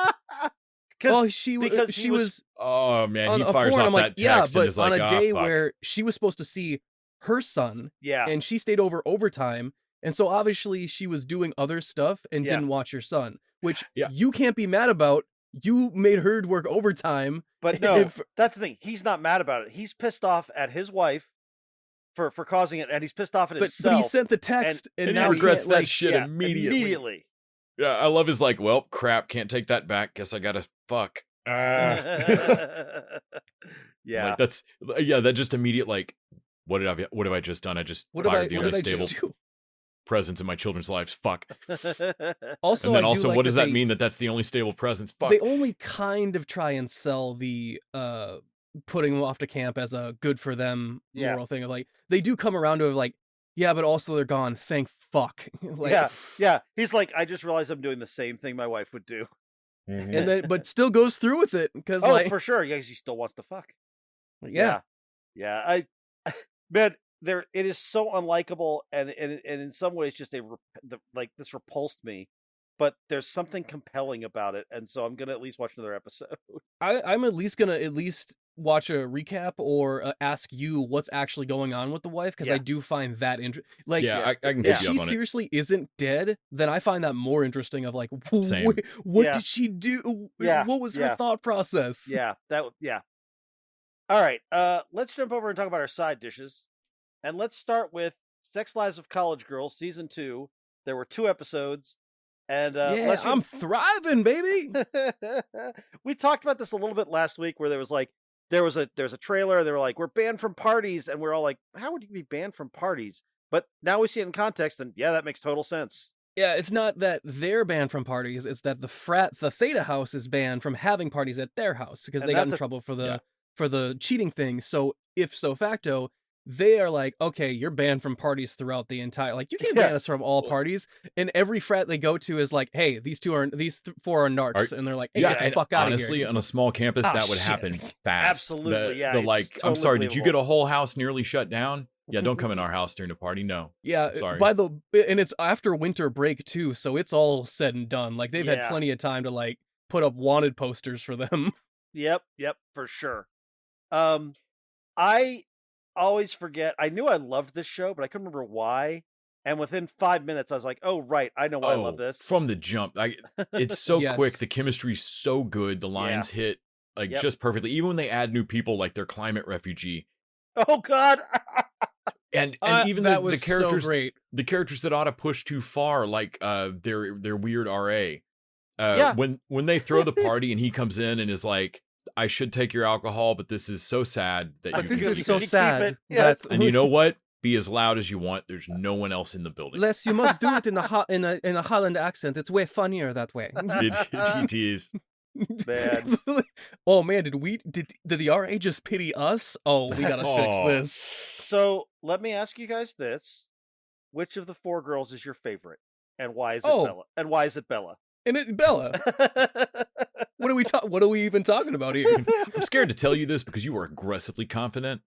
she was. Oh man, he fires off that text and is like, on a day where she was supposed to see her son, and she stayed over overtime, and so obviously she was doing other stuff and didn't watch your son, which you can't be mad about. You made her work overtime, but no, that's the thing. He's not mad about it. He's pissed off at his wife for causing it, and he's pissed off at himself. But he sent the text, and now he regrets that shit immediately. Yeah, I love his like, well, crap, can't take that back. Guess I gotta fuck. Yeah, like, that just immediate like, what have I just done? I just fired the only stable presence in my children's lives. Fuck. Also, and then also, what does that mean? That's the only stable presence? Fuck. They only kind of try and sell the putting them off to camp as a good for them moral thing of like, they do come around to like, but also they're gone, thank fuck. Like, he's like, I just realized I'm doing the same thing my wife would do, and then but still goes through with it because for sure, he still wants to fuck. I man, it is so unlikable, and in some ways just this repulsed me. But there's something compelling about it, and so I'm gonna at least watch another episode. I'm at least gonna watch a recap or ask you what's actually going on with the wife, because I do find that interesting. Like, I can if she seriously isn't dead, then I find that more interesting. Of like, what did she do? What was her thought process? All right, let's jump over and talk about our side dishes, and let's start with Sex Lives of College Girls season 2. There were 2 episodes. And I'm thriving, baby. We talked about this a little bit last week, where there was a trailer, and they were like, we're banned from parties, and we're all like, how would you be banned from parties? But now we see it in context, and that makes total sense. Yeah, it's not that they're banned from parties; it's that the Theta House is banned from having parties at their house because they got in trouble for the cheating thing. So if so facto, they are like, okay, you're banned from parties throughout the entire, like, you can't ban us from all parties. And every frat they go to is like, hey, these four are narcs, and they're like, hey, get the fuck out of here. Honestly, on a small campus, that would happen fast. Absolutely, yeah. The like, totally I'm sorry, did you believable. get a whole house nearly shut down? Yeah, don't come in our house during the party. No. Yeah, sorry. and it's after winter break too, so it's all said and done. Like, they've had plenty of time to like put up wanted posters for them. Yep, for sure. I always forget. I knew I loved this show, but I couldn't remember why. And within 5 minutes, I was like, "Oh, right, I know why I love this." From the jump, it's so Yes. quick. The chemistry's so good. The lines hit like just perfectly. Even when they add new people, like their climate refugee. Oh God. And even that the characters, so great. The characters that ought to push too far, like their weird RA. When they throw the party and he comes in and is like, I should take your alcohol, but this is so sad that you This can is keep so it. sad. Yes. And you know what? Be as loud as you want. There's no one else in the building. Les, you must do it in a Holland accent. It's way funnier that way. It is. Man. Oh man, did the RA just pity us? Oh, we gotta fix this. So let me ask you guys this: which of the four girls is your favorite, and why is it Bella? And why is it Bella? And it Bella. What are we even talking about here? I'm scared to tell you this because you were aggressively confident.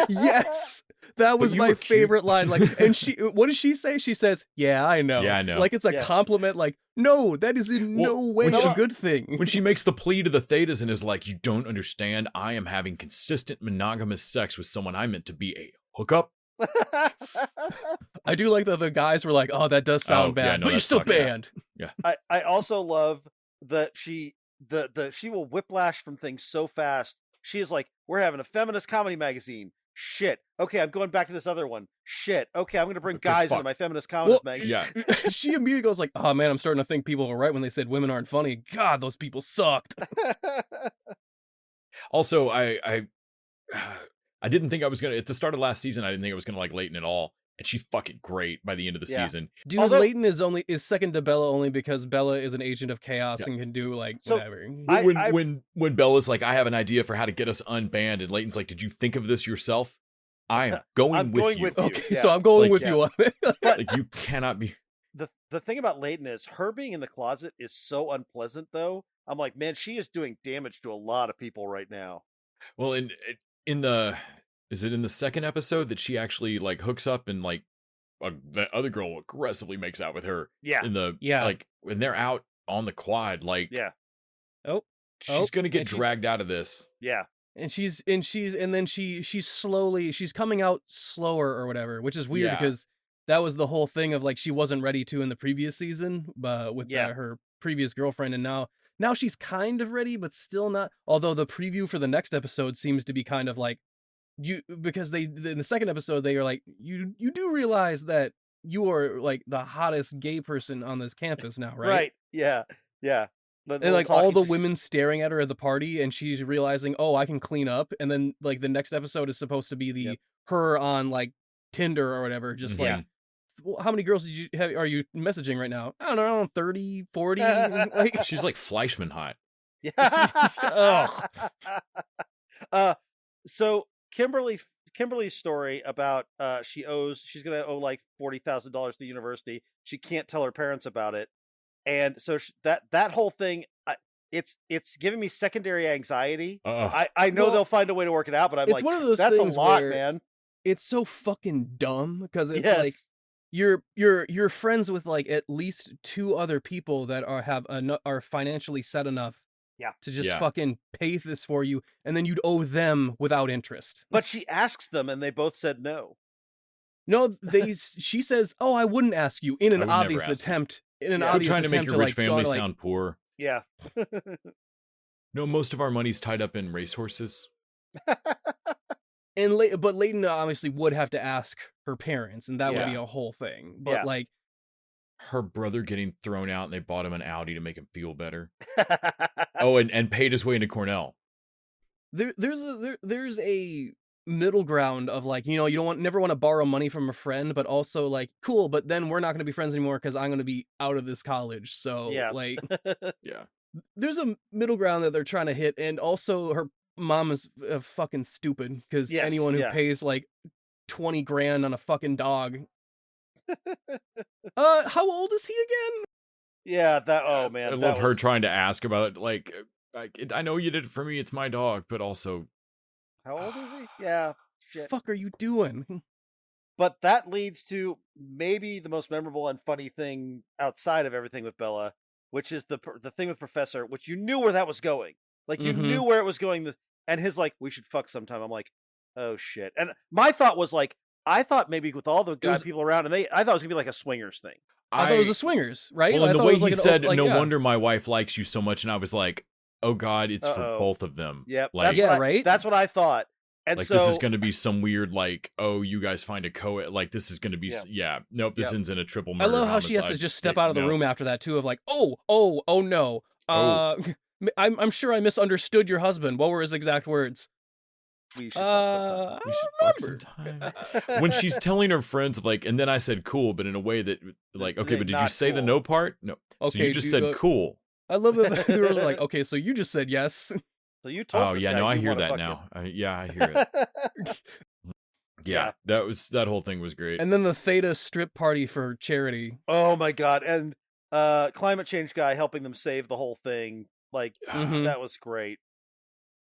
Yes, that was my favorite line. Like, and what does she say? She says, "Yeah, I know." Yeah, I know. Like, it's a compliment. Like, no, that is in no way a good thing. When she makes the plea to the Thetas and is like, "You don't understand. I am having consistent monogamous sex with someone I meant to be a hookup." I do like that the guys were like, "Oh, that does sound bad, but you're still banned." Yeah. I also love that she will whiplash from things so fast. She is like, we're having a feminist comedy magazine. Shit. Okay, I'm going back to this other one. Shit. Okay, I'm going to bring guys into my feminist comedy magazine. Yeah. She immediately goes like, oh man, I'm starting to think people were right when they said women aren't funny. God, those people sucked. Also, I didn't think I was going to, at the start of last season, I didn't think I was going to like Leighton at all. And she's fucking great by the end of the season. Dude, Leighton is second to Bella only because Bella is an agent of chaos and can do like whatever. When Bella's like, I have an idea for how to get us unbanned, and Leighton's like, did you think of this yourself? I am going with you. Okay, so I'm going with you on it. Like, you cannot be. The thing about Leighton is her being in the closet is so unpleasant, though. I'm like, man, she is doing damage to a lot of people right now. Well, is it in the second episode that she actually like hooks up and like the other girl aggressively makes out with her? Yeah. Like when they're out on the quad, like she's gonna get dragged out of this. Yeah. And she's coming out slower or whatever, which is weird because that was the whole thing of like she wasn't ready to in the previous season, with her previous girlfriend, and now she's kind of ready, but still not. Although the preview for the next episode seems to be kind of like because in the second episode they are like, you do realize that you are like the hottest gay person on this campus now, right? Right. Yeah. And like all the women staring at her at the party, and she's realizing, oh, I can clean up. And then like the next episode is supposed to be her on like Tinder or whatever, just like, well, how many girls are you messaging right now? I don't know, 30, 40. Like, she's like Fleishman hot. Yeah. So Kimberly's story about she's gonna owe like $40,000 to the university. She can't tell her parents about it. And so that whole thing, it's giving me secondary anxiety. I know they'll find a way to work it out, but I'm like, one of those that's a things lot, where man. It's so fucking dumb because it's like you're friends with like at least two other people that are financially set enough to just fucking pay this for you, and then you'd owe them without interest. But she asks them, and they both said no. No, she says, "Oh, I wouldn't ask you," in an obvious attempt. Trying to make your rich family sound poor. Yeah. No, most of our money's tied up in racehorses. But Leighton obviously would have to ask her parents, and that would be a whole thing. But like her brother getting thrown out, and they bought him an Audi to make him feel better. And paid his way into Cornell. There's a middle ground of like, you never want to borrow money from a friend, but also like, cool, but then we're not going to be friends anymore because I'm going to be out of this college. So like, there's a middle ground that they're trying to hit, and also mom is fucking stupid because anyone who pays like 20 grand on a fucking dog. How old is he again? Yeah, that. Oh man, I love her trying to ask about it. Like, I know you did it for me. It's my dog, but also, how old is he? Yeah, shit. Fuck, are you doing? But that leads to maybe the most memorable and funny thing outside of everything with Bella, which is the thing with Professor, which you knew where that was going. Like you knew where it was going. And his like, we should fuck sometime. I'm like, oh shit. And my thought was like, I thought maybe with all the people around, and I thought it was gonna be like a swingers thing. I thought it was a swingers, right? Well, and the way he said, "No wonder my wife likes you so much," and I was like, "Oh God, it's for both of them." Yeah, like, right. That's what I thought. And like so, this is going to be some weird like, oh, you guys find a like this is going to be nope, this ends in a triple murder. I love how homicide. she has to just step out of the room after that too, of like, oh no, I'm sure I misunderstood your husband. What were his exact words? We should fuck sometime. When she's telling her friends of like, and then I said cool, but in a way that like, okay, but did you say the no part? No. Okay, so you just said cool. I love that they were like, okay, so you just said yes. So you told. Oh yeah, no, I hear that now. Yeah, I hear it. Yeah, that whole thing was great. And then the Theta strip party for charity. Oh my God! And climate change guy helping them save the whole thing. Like that was great.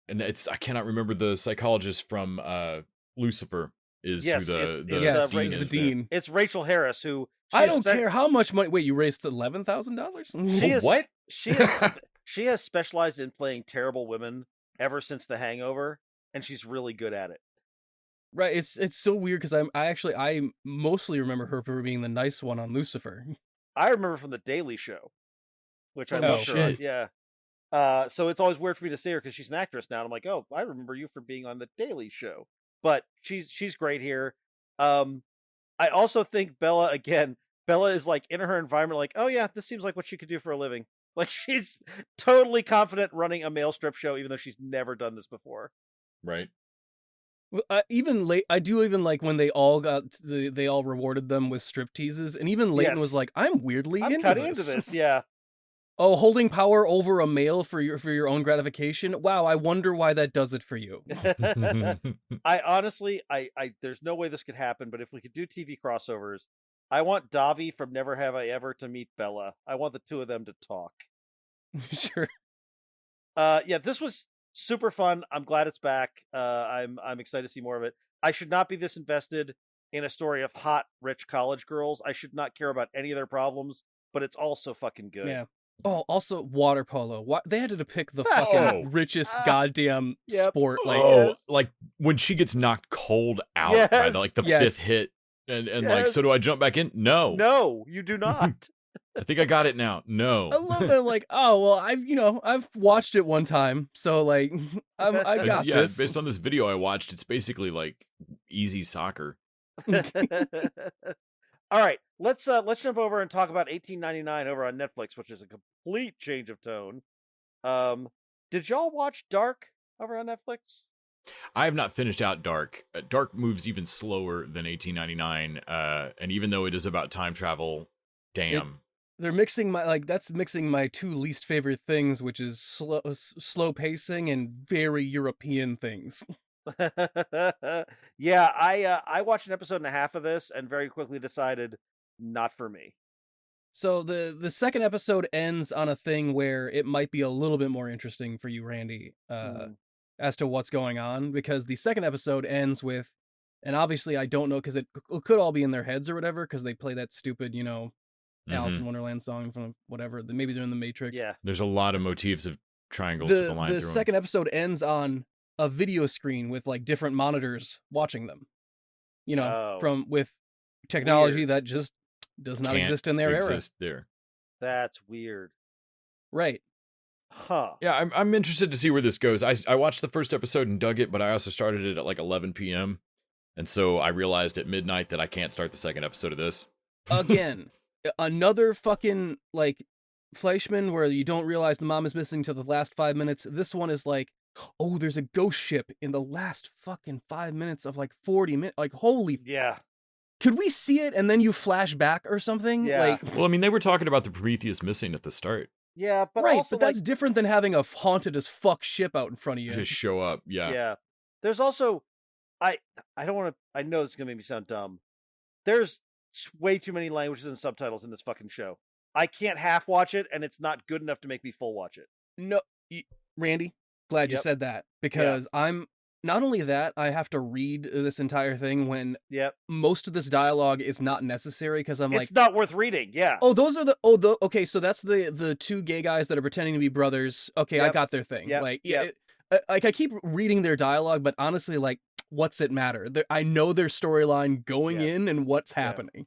And I cannot remember the psychologist from Lucifer is who the dean. It's Rachel Harris who. I don't care how much money. Wait, you raised $11,000? What? She has specialized in playing terrible women ever since The Hangover, and she's really good at it. Right, it's so weird because I mostly remember her for being the nice one on Lucifer. I remember from The Daily Show, which I love her on. Yeah. So it's always weird for me to see her because she's an actress now. And I'm like, oh, I remember you for being on The Daily Show. But she's great here. I also think Bella is like in her environment, like, oh yeah, this seems like what she could do for a living. Like she's totally confident running a male strip show, even though she's never done this before. Right. Well, I do even like when they all rewarded them with strip teases, and even Leighton was like, I'm cutting into this. Yeah. Oh, holding power over a male for your own gratification. Wow, I wonder why that does it for you. I honestly, there's no way this could happen, but if we could do TV crossovers, I want Davi from Never Have I Ever to meet Bella. I want the two of them to talk. Sure. Yeah, this was super fun. I'm glad it's back. I'm excited to see more of it. I should not be this invested in a story of hot, rich college girls. I should not care about any of their problems, but it's all so fucking good. Yeah. Oh, also water polo. They had to pick the fucking richest goddamn sport. Like, like when she gets knocked cold out by the fifth hit, and like, so do I jump back in? No, you do not. I think I got it now. No, I love that. Like, oh well, I've watched it one time, so like, I got this. Based on this video I watched, it's basically like easy soccer. All right, let's jump over and talk about 1899 over on Netflix, which is a complete change of tone. Did y'all watch Dark over on Netflix? I have not finished out Dark. Dark moves even slower than 1899, and even though it is about time travel, damn. They're mixing my two least favorite things, which is slow pacing and very European things. Yeah, I watched an episode and a half of this and very quickly decided not for me. So the second episode ends on a thing where it might be a little bit more interesting for you, Randy, as to what's going on, because the second episode ends with, and obviously I don't know because it could all be in their heads or whatever, because they play that stupid, Alice in Wonderland song from whatever. Maybe they're in the Matrix. Yeah, there's a lot of motifs of triangles with the line through them. The second episode ends on a video screen with like different monitors watching them, with technology that just does not exist in their era. There. That's weird. Right. Huh. Yeah, I'm interested to see where this goes. I watched the first episode and dug it, but I also started it at like 11 p.m. And so I realized at midnight that I can't start the second episode of this. Again, another fucking like Fleishman where you don't realize the mom is missing till the last 5 minutes. This one is like, oh, there's a ghost ship in the last fucking 5 minutes of like 40 minutes. Like, holy. Yeah. Could we see it and then you flash back or something? Yeah. Like, well, I mean, they were talking about the Prometheus missing at the start. Yeah, but right, also, but that's different than having a haunted as fuck ship out in front of you. Just show up. Yeah. Yeah. There's also, I don't want to. I know this is gonna make me sound dumb. There's way too many languages and subtitles in this fucking show. I can't half watch it, and it's not good enough to make me full watch it. No, Randy, glad you said that, because I'm not only that, I have to read this entire thing when most of this dialogue is not necessary, because it's not worth reading. Yeah. Oh, those are okay, so that's the two gay guys that are pretending to be brothers. Okay, I got their thing. I keep reading their dialogue, but honestly, what's it matter? I know their storyline going in and what's happening.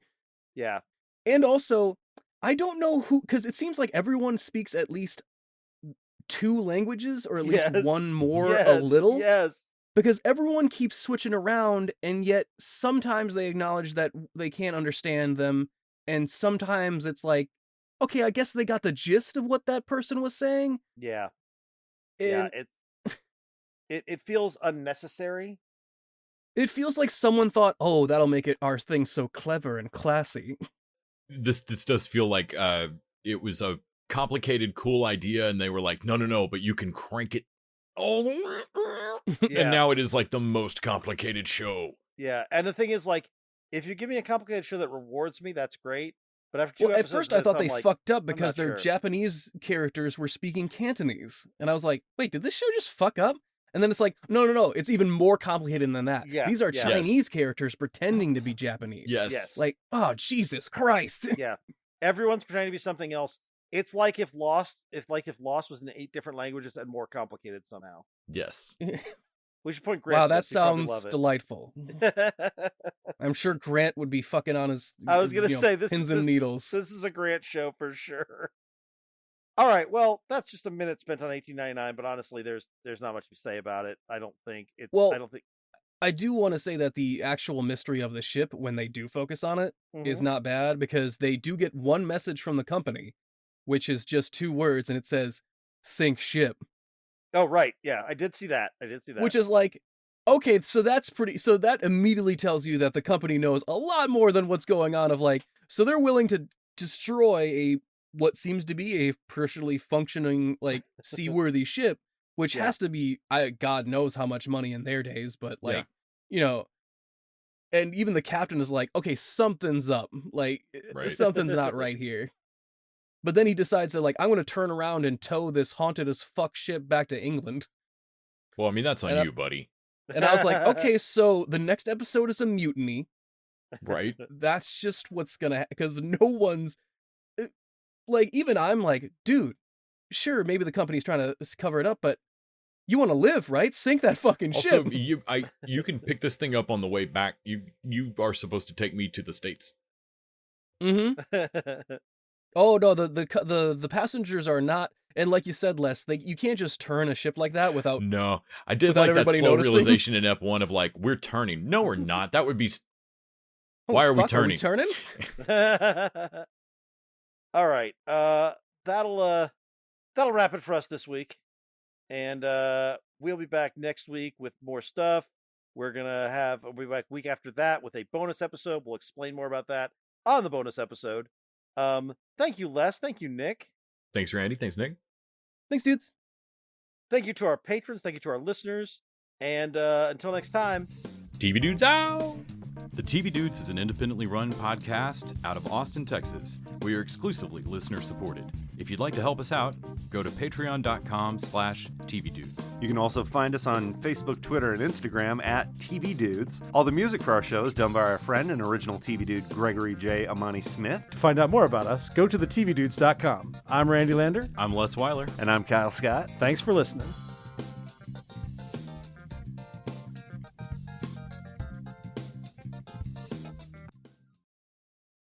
Yeah. And also, I don't know who, because it seems like everyone speaks at least 2 languages, or at least one more a little. Yes. Because everyone keeps switching around, and yet sometimes they acknowledge that they can't understand them, and sometimes it's like, okay, I guess they got the gist of what that person was saying. Yeah. And it feels unnecessary. It feels like someone thought, oh, that'll make our thing so clever and classy. This does feel like it was a complicated, cool idea, and they were like, no, but you can crank it all the way. And now it is like the most complicated show. Yeah, and the thing is, if you give me a complicated show that rewards me, that's great. But after 2 episodes, at first I thought they fucked up because their sure. Japanese characters were speaking Cantonese, and I was like, wait, did this show just fuck up? And then it's like, no, it's even more complicated than that. Yeah, these are Chinese characters pretending to be Japanese. Yes. Like, oh, Jesus Christ. Yeah, everyone's pretending to be something else. It's like if Lost was in 8 different languages and more complicated somehow. Yes. We should point Grant. Wow, that sounds delightful. I'm sure Grant would be fucking on his. I was gonna say pins and needles. This is a Grant show for sure. All right, well, that's just a minute spent on 1899, but honestly, there's not much to say about it. I don't think it's. Well, I don't think. I do want to say that the actual mystery of the ship, when they do focus on it, is not bad, because they do get one message from the company, which is just 2 words, and it says "sink ship." Oh, right. Yeah, I did see that. Which is like, okay, so that's pretty. So that immediately tells you that the company knows a lot more than what's going on. So they're willing to destroy what seems to be a partially functioning, seaworthy ship, which has to be, God knows how much money in their days, but and even the captain is like, okay, something's up, something's not right here. But then he decides that, I'm going to turn around and tow this haunted as fuck ship back to England. Well, I mean, that's on you, buddy. And I was like, okay, so the next episode is a mutiny. Right. That's just what's going to happen, because no one's, even I'm like, dude, sure, maybe the company's trying to cover it up, but you want to live, right? Sink that fucking ship. Also, you can pick this thing up on the way back. You are supposed to take me to the States. Mm-hmm. Oh no, the passengers are not, and like you said, Les, you can't just turn a ship like that without. No, I did like that slow realization in Ep 1 of we're turning. No, we're not. That would be. Why are we turning? Are we turning? All right, that'll wrap it for us this week, and we'll be back next week with more stuff. We'll be back week after that with a bonus episode. We'll explain more about that on the bonus episode. Thank you, Les. Thank you, Nick. Thanks, Randy. Thanks, Nick. Thanks, dudes. Thank you to our patrons. Thank you to our listeners. And until next time, TV Dudes out! The TV Dudes is an independently run podcast out of Austin, Texas. We are exclusively listener supported. If you'd like to help us out, go to patreon.com/TVDudes. You can also find us on Facebook, Twitter, and Instagram at TV Dudes. All the music for our show is done by our friend and original TV Dude, Gregory J. Amani Smith. To find out more about us, go to thetvdudes.com. I'm Randy Lander. I'm Les Weiler. And I'm Kyle Scott. Thanks for listening.